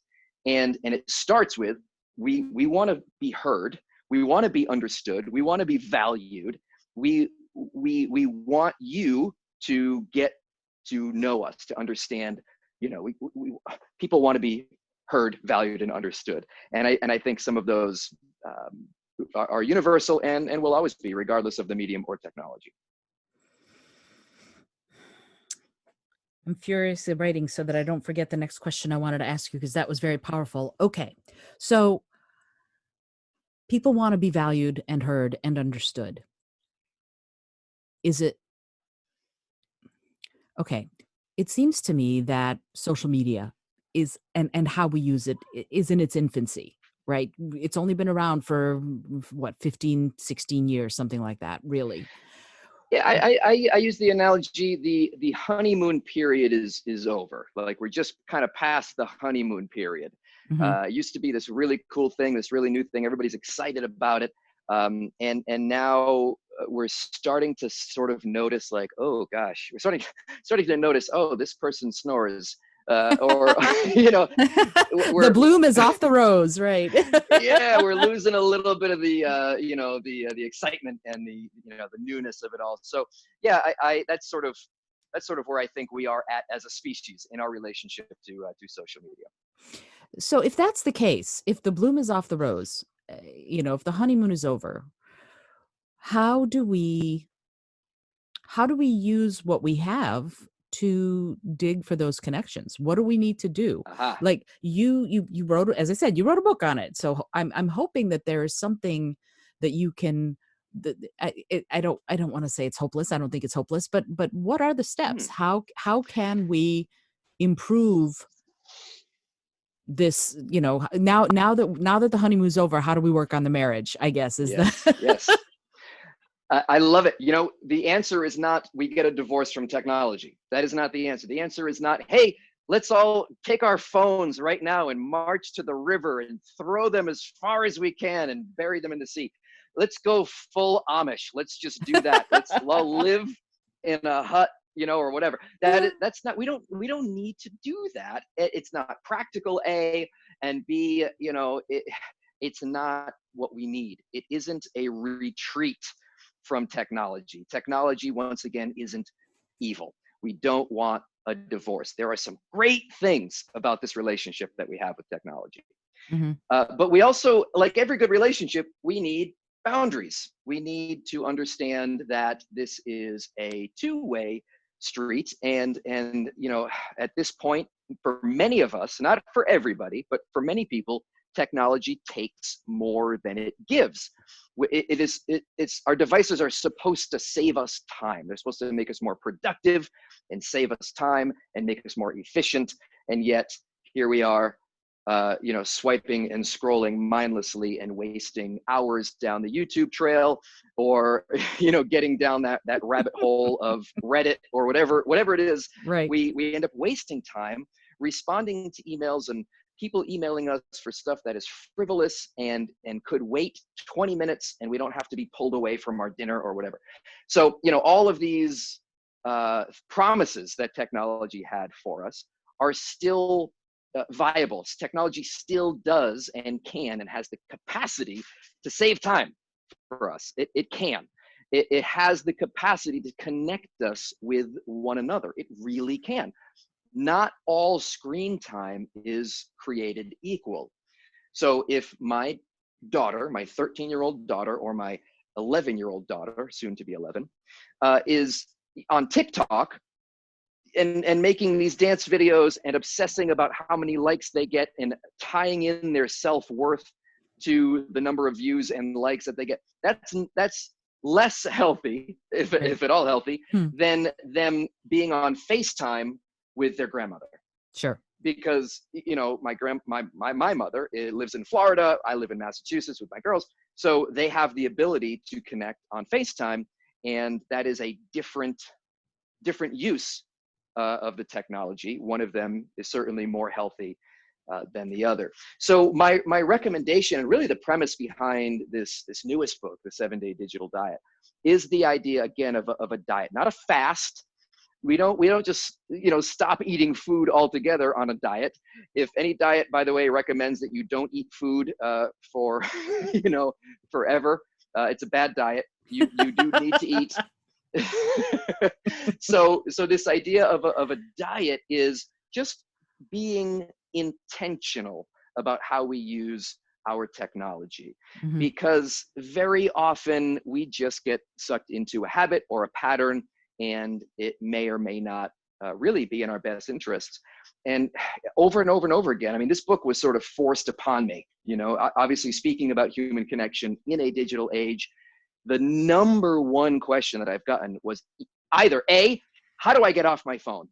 And it starts with, we want to be heard. We want to be understood. We want to be valued. We want you to get to know us, to understand. People want to be heard, valued, and understood. And I think some of those are universal and will always be, regardless of the medium or technology. I'm furiously writing so that I don't forget the next question I wanted to ask you, because that was very powerful. Okay. So people want to be valued and heard and understood. Okay. It seems to me that social media is and how we use it is in its infancy, right? It's only been around for what, 15, 16 years, something like that, really. Yeah, I use the analogy, the honeymoon period is over. Like we're just kind of past the honeymoon period. Hmm. It used to be this really cool thing, this really new thing. Everybody's excited about it. And now we're starting to sort of notice, like, oh gosh, we're starting to notice, oh, this person snores, or you know, The we're bloom is off the rose, right? yeah, we're losing a little bit of the the excitement and the newness of it all. So yeah, I that's sort of where I think we are at as a species in our relationship to social media. So if that's the case, if the bloom is off the rose, if the honeymoon is over, how do we use what we have to dig for those connections? What do we need to do? Aha. Like you wrote, as I said, you wrote a book on it. So I'm hoping that there is something that you can I don't want to say it's hopeless. I don't think it's hopeless, but what are the steps? Hmm. How can we improve this, now that the honeymoon's over, how do we work on the marriage, I guess, is the Yes, yes. I love it. The answer is not we get a divorce from technology. That is not the answer. The answer is not, hey, let's all take our phones right now and march to the river and throw them as far as we can and bury them in the sea. Let's go full Amish. Let's just do that. Let's all live in a hut, or whatever. That's not. We don't need to do that. It's not practical. A and B. It's not what we need. It isn't a retreat from technology. Technology, once again, isn't evil. We don't want a divorce. There are some great things about this relationship that we have with technology. Mhm. But we also, like every good relationship, we need boundaries. We need to understand that this is a two-way street. And at this point, for many of us, not for everybody, but for many people, technology takes more than it gives. It's our devices are supposed to save us time. They're supposed to make us more productive and save us time and make us more efficient. And yet here we are, swiping and scrolling mindlessly and wasting hours down the YouTube trail, or getting down that rabbit hole of Reddit or whatever it is. Right. We end up wasting time responding to emails and people emailing us for stuff that is frivolous and could wait 20 minutes, and we don't have to be pulled away from our dinner or whatever. So all of these promises that technology had for us are still viable. Technology still does and can and has the capacity to save time for us. It can. It has the capacity to connect us with one another. It really can. Not all screen time is created equal. So if my daughter, my 13-year-old daughter, or my 11-year-old daughter, soon to be 11, is on TikTok and making these dance videos and obsessing about how many likes they get and tying in their self-worth to the number of views and likes that they get, that's less healthy, if at all healthy, than them being on FaceTime with their grandmother. Sure. Because my mother lives in Florida. I live in Massachusetts with my girls, so they have the ability to connect on FaceTime, and that is a different use of the technology. One of them is certainly more healthy than the other. So my recommendation, and really the premise behind this newest book, The 7-Day Digital Diet, is the idea again of a diet, not a fast. We don't just stop eating food altogether on a diet. If any diet, by the way, recommends that you don't eat food for forever, it's a bad diet. You do need to eat. So this idea of a diet is just being intentional about how we use our technology, Mhm. because very often we just get sucked into a habit or a pattern, and it may or may not really be in our best interests. And over and over and over again, I mean, this book was sort of forced upon me, obviously speaking about human connection in a digital age. The number one question that I've gotten was either A, how do I get off my phone?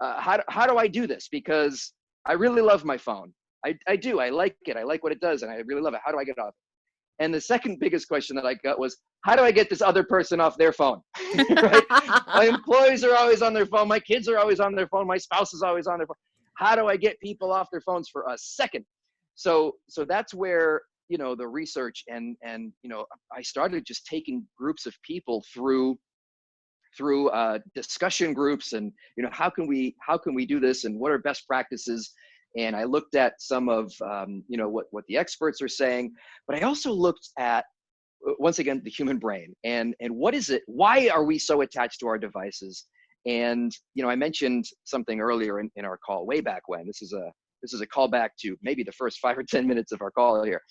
How do I do this? Because I really love my phone. I do. I like it. I like what it does, and I really love it. How do I get off? And the second biggest question that I got was, how do I get this other person off their phone? Right? My employees are always on their phone. My kids are always on their phone. My spouse is always on their phone. How do I get people off their phones for a second? So that's where, the research and I started just taking groups of people through discussion groups, and how can we do this, and what are best practices. And I looked at some of what the experts are saying, but I also looked at, once again, the human brain, and what is it, why are we so attached to our devices? And I mentioned something earlier in our call way back when. This is a callback to maybe the first 5 or 10 minutes of our call here.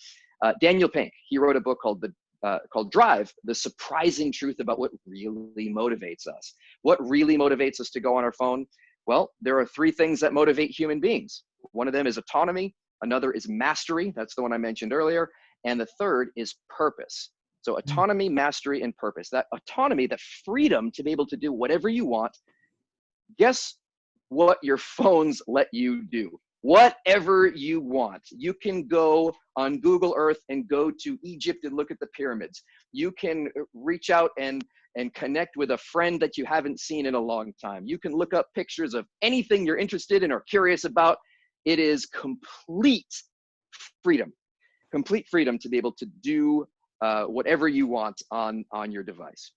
Daniel Pink, he wrote a book called Drive, The Surprising Truth About What Really Motivates Us. What really motivates us to go on our phone? Well, there are 3 things that motivate human beings. One of them is autonomy. Another is mastery. That's the one I mentioned earlier. And the third is purpose. So autonomy, mastery, and purpose. That autonomy, the freedom to be able to do whatever you want. Guess what your phones let you do? Whatever you want. You can go on Google Earth and go to Egypt and look at the pyramids. You can reach out and connect with a friend that you haven't seen in a long time. You can look up pictures of anything you're interested in or curious about. It is complete freedom to be able to do whatever you want on your device.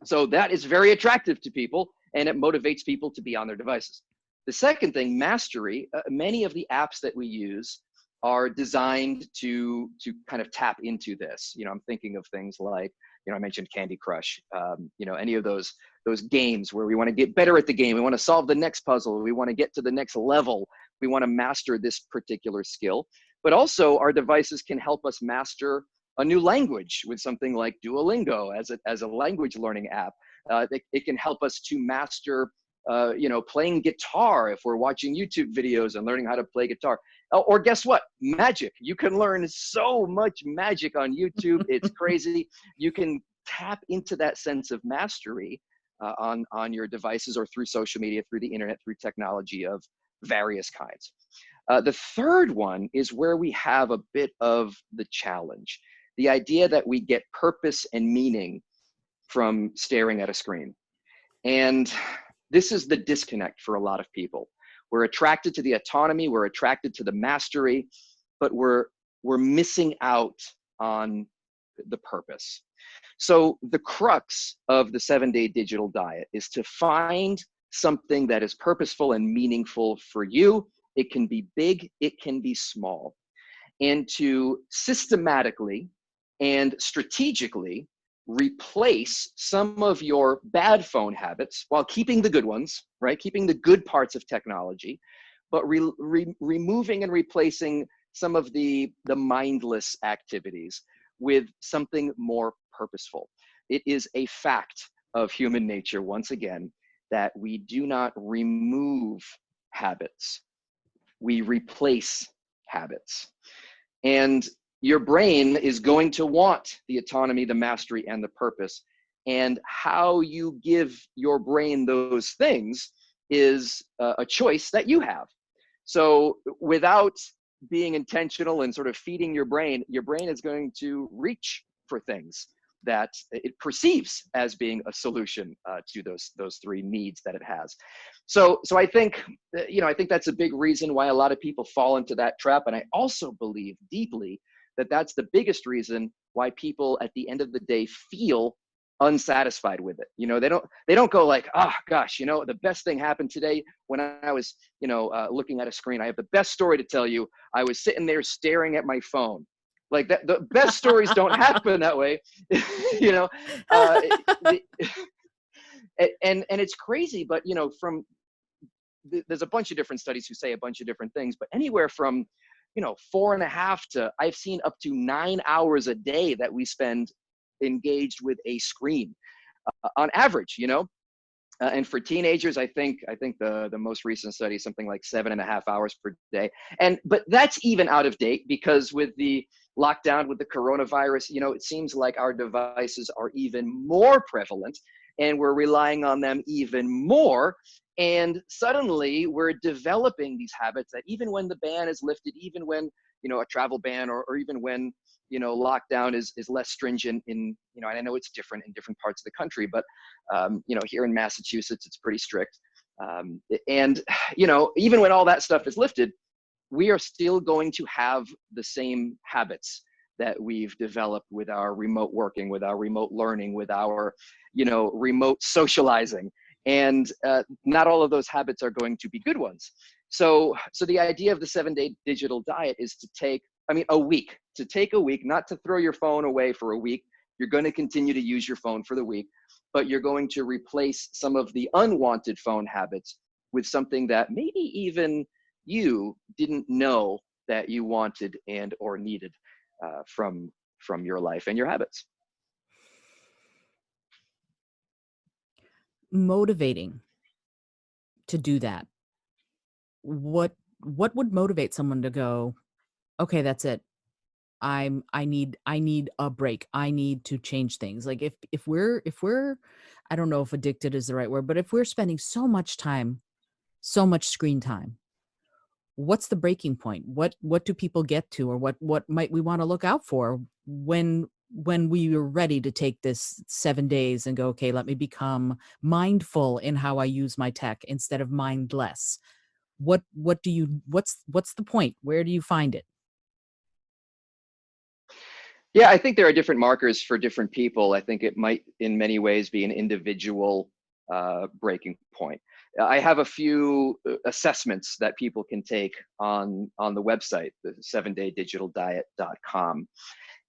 So that is very attractive to people, and it motivates people to be on their devices. The second thing, mastery. Many of the apps that we use are designed to kind of tap into this. I'm thinking of things like, I mentioned Candy Crush, any of those games where we want to get better at the game. We want to solve the next puzzle. We want to get to the next level. We want to master this particular skill. But also our devices can help us master a new language with something like Duolingo as a language learning app. It can help us to master playing guitar if we're watching YouTube videos and learning how to play guitar. Or guess what? Magic. You can learn so much magic on YouTube. It's crazy. You can tap into that sense of mastery on your devices or through social media, through the internet, through technology of various kinds. The third one is where we have a bit of the challenge. The idea that we get purpose and meaning from staring at a screen. And this is the disconnect for a lot of people. We're attracted to the autonomy, we're attracted to the mastery, but we're missing out on the purpose. So the crux of the 7-day digital diet is to find something that is purposeful and meaningful for you. It can be big, it can be small. And to systematically and strategically replace some of your bad phone habits while keeping the good ones, right? Keeping the good parts of technology, but removing and replacing some of the mindless activities with something more purposeful. It is a fact of human nature, once again, that we do not remove habits. We replace habits. And your brain is going to want the autonomy, the mastery, and the purpose. And how you give your brain those things is a choice that you have. So without being intentional and sort of feeding your brain is going to reach for things that it perceives as being a solution to those 3 needs that it has. So I think, I think that's a big reason why a lot of people fall into that trap. And I also believe deeply that that's the biggest reason why people at the end of the day feel unsatisfied with it. They don't go like, oh gosh, the best thing happened today when I was, looking at a screen. I have the best story to tell you. I was sitting there staring at my phone. Like that, the best stories don't happen that way, and it's crazy, but there's a bunch of different studies who say a bunch of different things, but anywhere from 4.5 to, I've seen up to 9 hours a day that we spend engaged with a screen on average, and for teenagers, I think the most recent study is something like 7.5 hours per day. But that's even out of date because with the lockdown, with the coronavirus, it seems like our devices are even more prevalent. and we're relying on them even more. And suddenly we're developing these habits that even when the ban is lifted, even when, a travel ban, or even when, lockdown is less stringent in, and I know it's different in different parts of the country, but, here in Massachusetts, it's pretty strict. And, even when all that stuff is lifted, we are still going to have the same habits that we've developed with our remote working, with our remote learning, with our, remote socializing. And not all of those habits are going to be good ones. So the idea of the 7-day digital diet is to take a week, not to throw your phone away for a week. You're going to continue to use your phone for the week, but you're going to replace some of the unwanted phone habits with something that maybe even you didn't know that you wanted and or needed from your life and your habits. Motivating to do that. What would motivate someone to go, okay, that's it. I need a break. I need to change things. Like if we're I don't know if addicted is the right word, but if we're spending so much time, so much screen time, what's the breaking point? What do people get to, or what might we want to look out for when we are ready to take this 7 days and go, okay, let me become mindful in how I use my tech instead of mindless? What's the point? Where do you find it? Yeah, I think there are different markers for different people. I think it might, in many ways, be an individual breaking point. I have a few assessments that people can take on the website, the 7daydigitaldiet.com.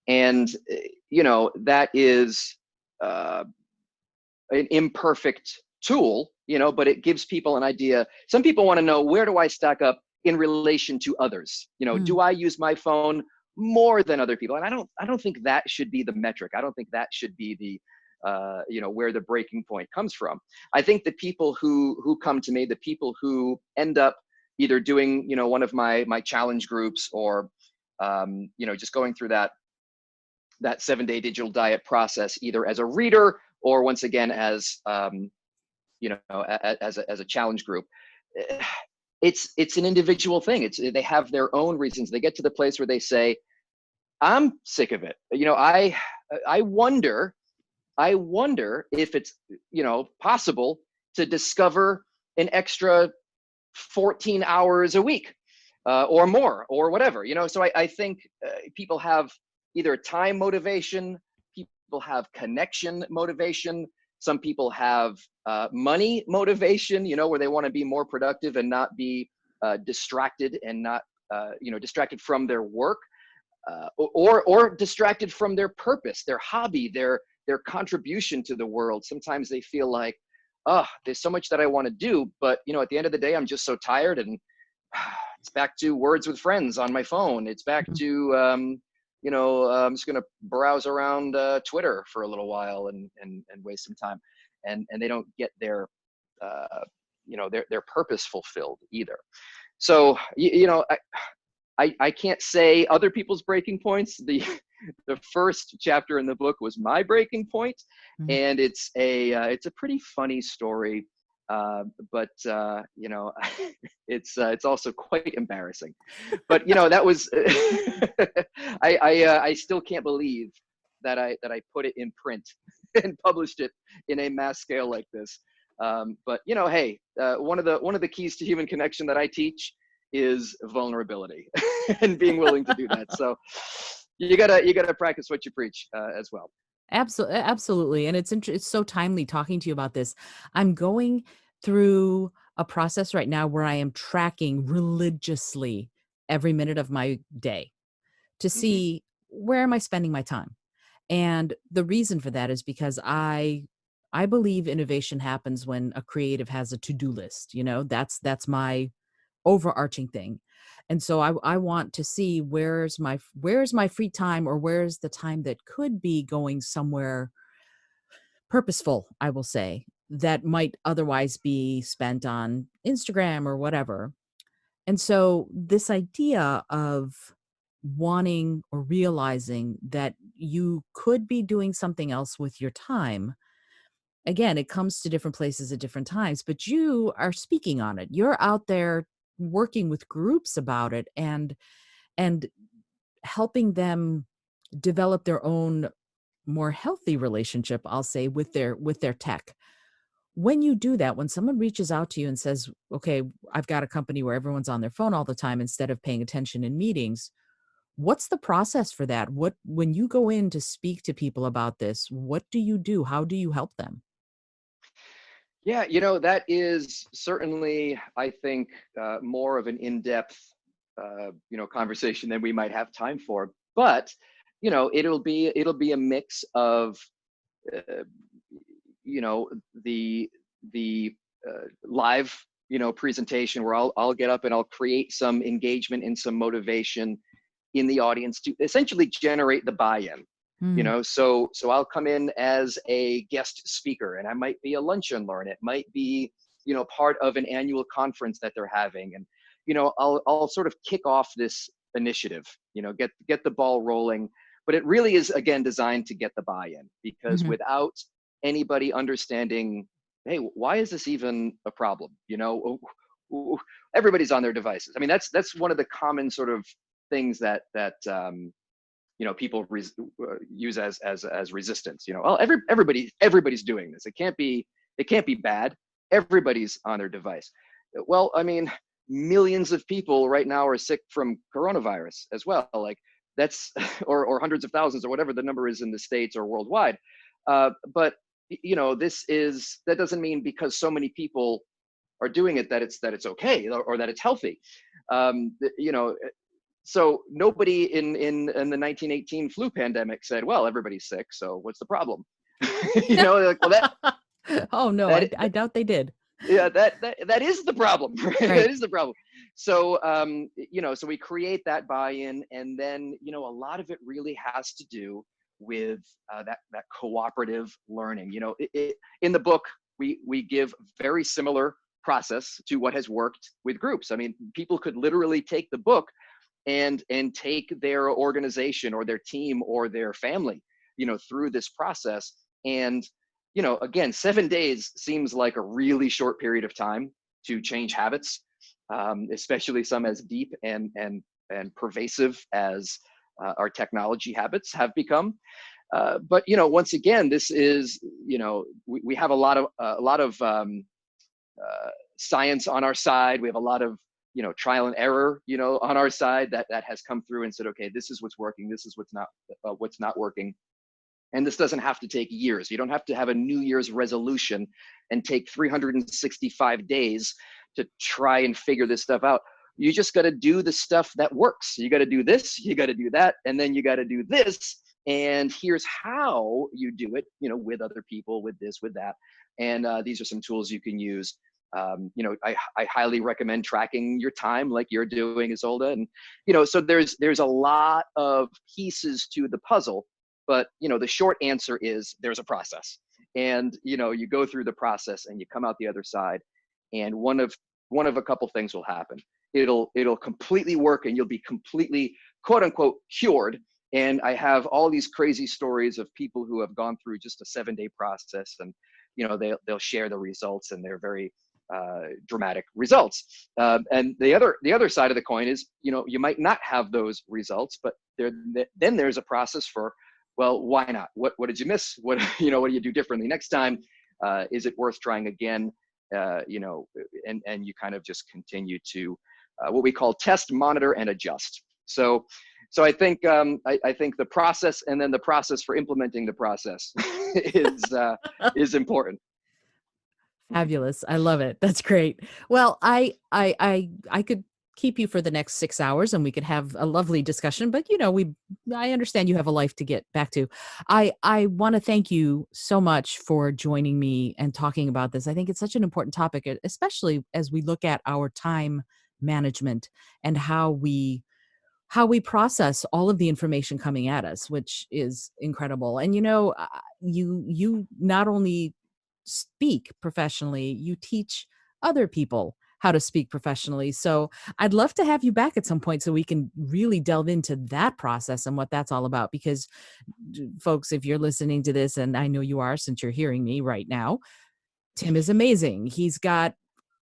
And, that is an imperfect tool, but it gives people an idea. Some people want to know, where do I stack up in relation to others? Do I use my phone more than other people? And I don't think that should be the metric. I don't think that should be the where the breaking point comes from. I think the people who come to me, the people who end up either doing one of my challenge groups, or just going through that 7-day digital diet process, either as a reader or, once again, as as a challenge group. It's an individual thing. They have their own reasons. They get to the place where they say, I'm sick of it. I wonder if it's, possible to discover an extra 14 hours a week, or more, or whatever, So I think people have either time motivation, people have connection motivation, some people have money motivation, where they want to be more productive and not be distracted, and not, distracted from their work, or distracted from their purpose, their hobby, their contribution to the world. Sometimes they feel like, oh, there's so much that I want to do, but at the end of the day, I'm just so tired, and it's back to words with friends on my phone. It's back to I'm just going to browse around Twitter for a little while and waste some time, and they don't get their their purpose fulfilled either. So I can't say other people's breaking points. The first chapter in the book was my breaking point, and it's a pretty funny story, but it's also quite embarrassing. But that was I still can't believe that I put it in print and published it in a mass scale like this. But hey, one of the keys to human connection that I teach is vulnerability and being willing to do that. So you gotta practice what you preach as well. Absolutely. And it's so timely talking to you about this. I'm going through a process right now where I am tracking religiously every minute of my day to see where am I spending my time. And the reason for that is because I believe innovation happens when a creative has a to-do list. That's my overarching thing. And so I want to see where's my free time, or where's the time that could be going somewhere purposeful, I will say, that might otherwise be spent on Instagram or whatever. And so this idea of wanting or realizing that you could be doing something else with your time again, it comes to different places at different times, but you are speaking on it. You're out there working with groups about it and helping them develop their own more healthy relationship, I'll say, with their tech. When you do that, when someone reaches out to you and says, "Okay, I've got a company where everyone's on their phone all the time instead of paying attention in meetings," what's the process for that? What when you go in to speak to people about this, what do you do? How do you help them? Yeah, that is certainly, I think, more of an in-depth, conversation than we might have time for. But it'll be a mix of, uh, the live, presentation where I'll get up and I'll create some engagement and some motivation in the audience to essentially generate the buy-in. Mm, So I'll come in as a guest speaker, and I might be a lunch and learn. It might be, part of an annual conference that they're having, and I'll sort of kick off this initiative, get the ball rolling. But it really is, again, designed to get the buy-in, because mhm. without anybody understanding, hey, why is this even a problem? Everybody's on their devices. I mean, that's one of the common sort of things that people use as resistance. Oh, everybody's doing this. It can't be bad. Everybody's on their device. Well, I mean, millions of people right now are sick from coronavirus as well. Like, that's or hundreds of thousands, or whatever the number is in the States or worldwide. But that doesn't mean because so many people are doing it that it's okay, or that it's healthy. So nobody in the 1918 flu pandemic said, well, everybody's sick, so what's the problem? Like, well, Oh, no, that I doubt they did. yeah, that is the problem. Right? Right. That is the problem. So so we create that buy-in, and then a lot of it really has to do with that cooperative learning. In the book, we give very similar process to what has worked with groups. I mean, people could literally take the book and take their organization or their team or their family, through this process. And again, 7 days seems like a really short period of time to change habits, especially some as deep and pervasive as our technology habits have become. But once again, this is, we have a lot of science on our side. We have a lot of trial and error on our side that has come through and said, okay, this is what's working, this is what's not working. And this doesn't have to take years. You don't have to have a New Year's resolution and take 365 days to try and figure this stuff out. You just got to do the stuff that works. You got to do this, you got to do that, and then you got to do this. And here's how you do it, with other people, with this, with that. And these are some tools you can use. I highly recommend tracking your time like you're doing, Isolde. And, so there's a lot of pieces to the puzzle, but, the short answer is there's a process. And, you go through the process and you come out the other side, and one of a couple things will happen. It'll completely work, and you'll be completely, quote unquote, cured. And I have all these crazy stories of people who have gone through just a 7-day process, and they'll share the results, and they're very dramatic results. And the other side of the coin is, you might not have those results, but then there's a process for, well, why not? What did you miss? What what do you do differently next time? Is it worth trying again? And you kind of just continue to what we call test, monitor, and adjust. So I think the process, and then the process for implementing the process is important. Fabulous. I love it. That's great. Well, I could keep you for the next 6 hours and we could have a lovely discussion, but I understand you have a life to get back to. I want to thank you so much for joining me and talking about this. I think it's such an important topic, especially as we look at our time management and how we process all of the information coming at us, which is incredible. And you not only speak professionally, you teach other people how to speak professionally. So I'd love to have you back at some point so we can really delve into that process and what that's all about. Because folks, if you're listening to this, and I know you are since you're hearing me right now, Tim is amazing. He's got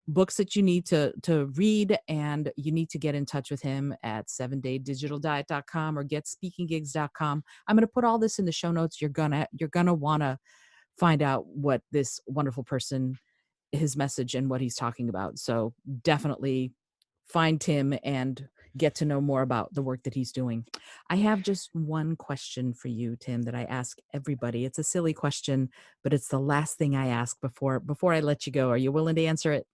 books that you need to read, and you need to get in touch with him at 7daydigitaldiet.com or getspeakinggigs.com. I'm going to put all this in the show notes. You're gonna want to find out what this wonderful person, his message and what he's talking about. So definitely find Tim and get to know more about the work that he's doing. I have just one question for you, Tim, that I ask everybody. It's a silly question, but it's the last thing I ask before I let you go. Are you willing to answer it?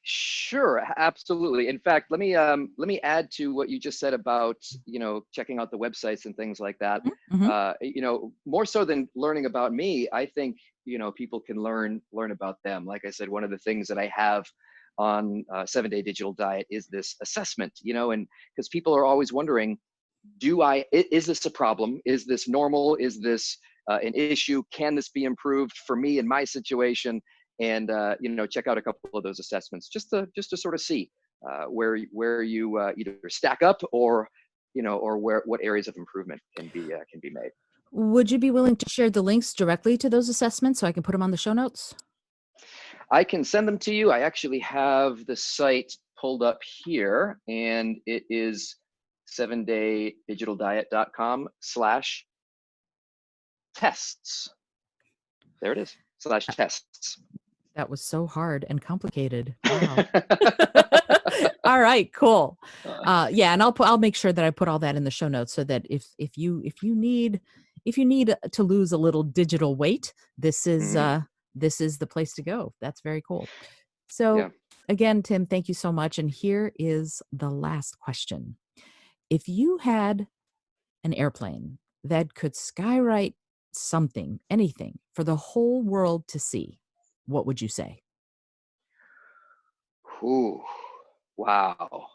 Sure, absolutely. In fact, let me add to what you just said about, checking out the websites and things like that. Mm-hmm. More so than learning about me, I think, people can learn about them. Like I said, one of the things that I have on 7-Day Digital Diet is this assessment, and because people are always wondering, is this a problem? Is this normal? Is this an issue? Can this be improved for me in my situation? And check out a couple of those assessments just to sort of see where you either stack up or what areas of improvement can be made. Would you be willing to share the links directly to those assessments so I can put them on the show notes? I can send them to you. I actually have the site pulled up here, and it is 7daydigitaldiet.com/tests. There it is, /tests. That was so hard and complicated. Wow. All right, cool. Yeah, and I'll make sure that I put all that in the show notes so that if you need to lose a little digital weight, this is the place to go. That's very cool. So Yeah. again, Tim, thank you so much. And here is the last question. If you had an airplane that could skywrite something, anything for the whole world to see, what would you say? Ooh, wow.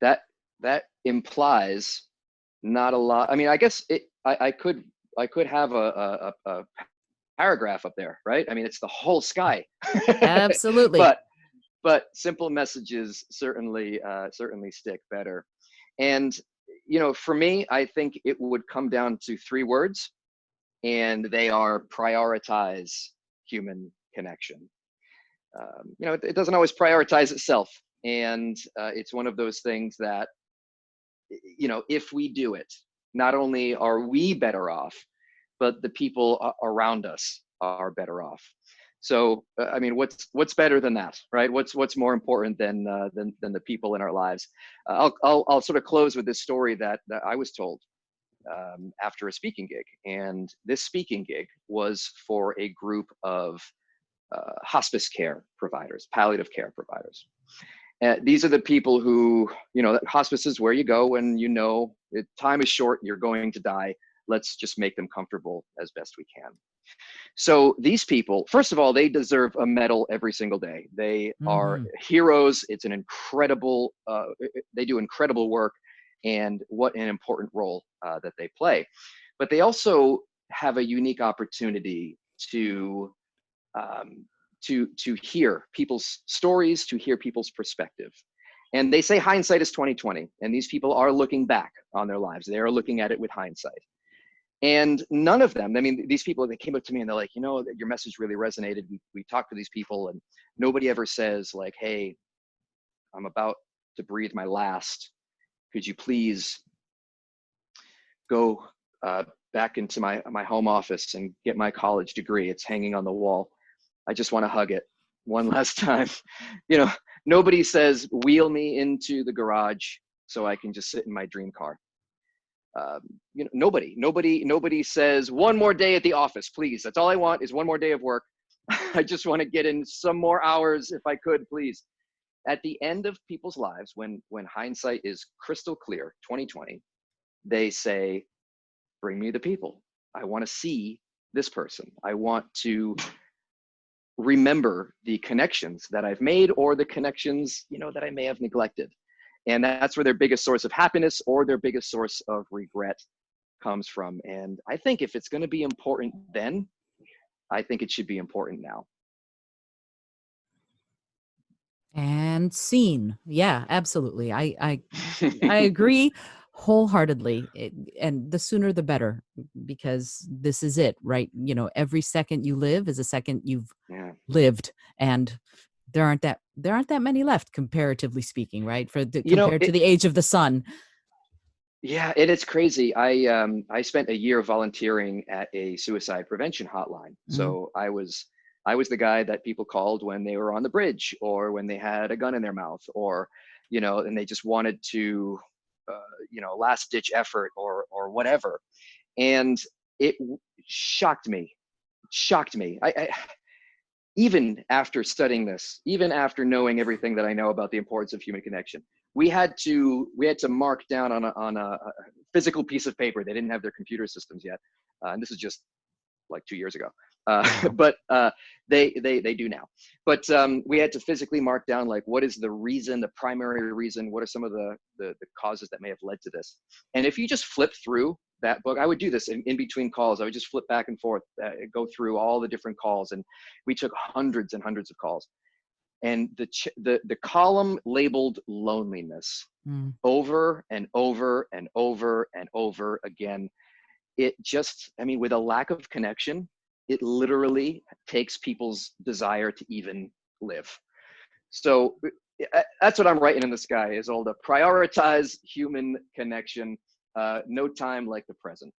That implies not a lot. I mean, I guess I could have a paragraph up there, right? I mean, it's the whole sky. Absolutely. but simple messages certainly stick better. And for me, I think it would come down to 3 words, and they are prioritize human connection. It doesn't always prioritize itself, and it's one of those things that if we do it, not only are we better off, but the people around us are better off. So I mean, what's better than that, right? What's more important than the people in our lives? I'll sort of close with this story that I was told after a speaking gig, and this speaking gig was for a group of hospice care providers, palliative care providers. These are the people who, hospice is where you go when time is short, you're going to die. Let's just make them comfortable as best we can. So these people, first of all, they deserve a medal every single day. They are heroes. It's an incredible, they do incredible work, and what an important role that they play. But they also have a unique opportunity to hear people's stories, to hear people's perspective. And they say hindsight is 20/20, and these people are looking back on their lives. They are looking at it with hindsight. And none of them, I mean, these people, they came up to me and they're like, your message really resonated. We talked to these people, and nobody ever says like, hey, I'm about to breathe my last. Could you please go back into my home office and get my college degree? It's hanging on the wall. I just want to hug it one last time. Nobody says, wheel me into the garage so I can just sit in my dream car. Nobody says, one more day at the office, please. That's all I want is one more day of work. I just want to get in some more hours if I could, please. At the end of people's lives, when hindsight is crystal clear, 20/20, they say, bring me the people. I want to see this person. I want to remember the connections that I've made, or the connections, that I may have neglected. And that's where their biggest source of happiness or their biggest source of regret comes from. And I think if it's going to be important then, I think it should be important now. And scene. Yeah, absolutely. I agree wholeheartedly. And the sooner the better, because this is it, right? Every second you live is a second you've Yeah. lived, and there aren't that many left, comparatively speaking, right? You know, Compared to the age of the sun. yeah, it is crazy. I spent a year volunteering at a suicide prevention hotline. Mm, So I was the guy that people called when they were on the bridge or when they had a gun in their mouth or and they just wanted to last ditch effort or whatever. And it shocked me. Shocked me. I even after studying this, even after knowing everything that I know about the importance of human connection, we had to mark down on a physical piece of paper. They didn't have their computer systems yet, and this is just like 2 years ago. wow. But they do now. But we had to physically mark down like what is the reason, the primary reason, what are some of the causes that may have led to this. And if you just flip through that book, I would do this in between calls. I would just flip back and forth, go through all the different calls, and we took hundreds and hundreds of calls. And the column labeled loneliness Mm. over and over and over and over again, it just, I mean, with a lack of connection, it literally takes people's desire to even live. So that's what I'm writing in the sky, is all to prioritize human connection. No time like the present.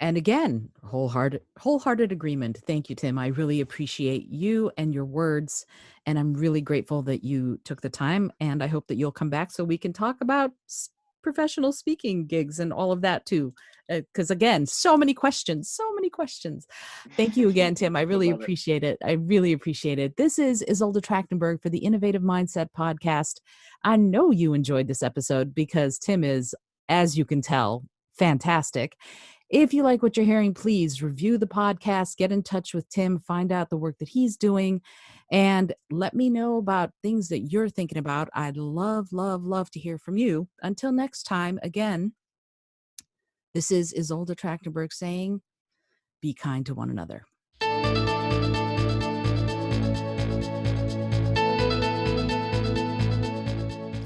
And again, wholehearted agreement. Thank you, Tim. I really appreciate you and your words. And I'm really grateful that you took the time. And I hope that you'll come back so we can talk about professional speaking gigs and all of that too. Because again, so many questions, so many questions. Thank you again, Tim. I really Love it. appreciate it. I really appreciate it. This is Isolde Trachtenberg for the Innovative Mindset Podcast. I know you enjoyed this episode because Tim is, as you can tell, fantastic. If you like what you're hearing, please review the podcast, get in touch with Tim, find out the work that he's doing, and let me know about things that you're thinking about. I'd love, love, love to hear from you. Until next time, again, this is Isolde Trachtenberg saying, be kind to one another.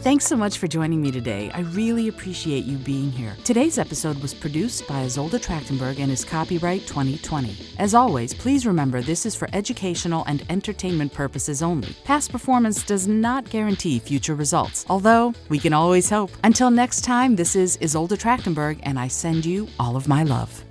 Thanks so much for joining me today. I really appreciate you being here. Today's episode was produced by Isolde Trachtenberg and is copyright 2020. As always, please remember this is for educational and entertainment purposes only. Past performance does not guarantee future results, although we can always hope. Until next time, this is Isolde Trachtenberg, and I send you all of my love.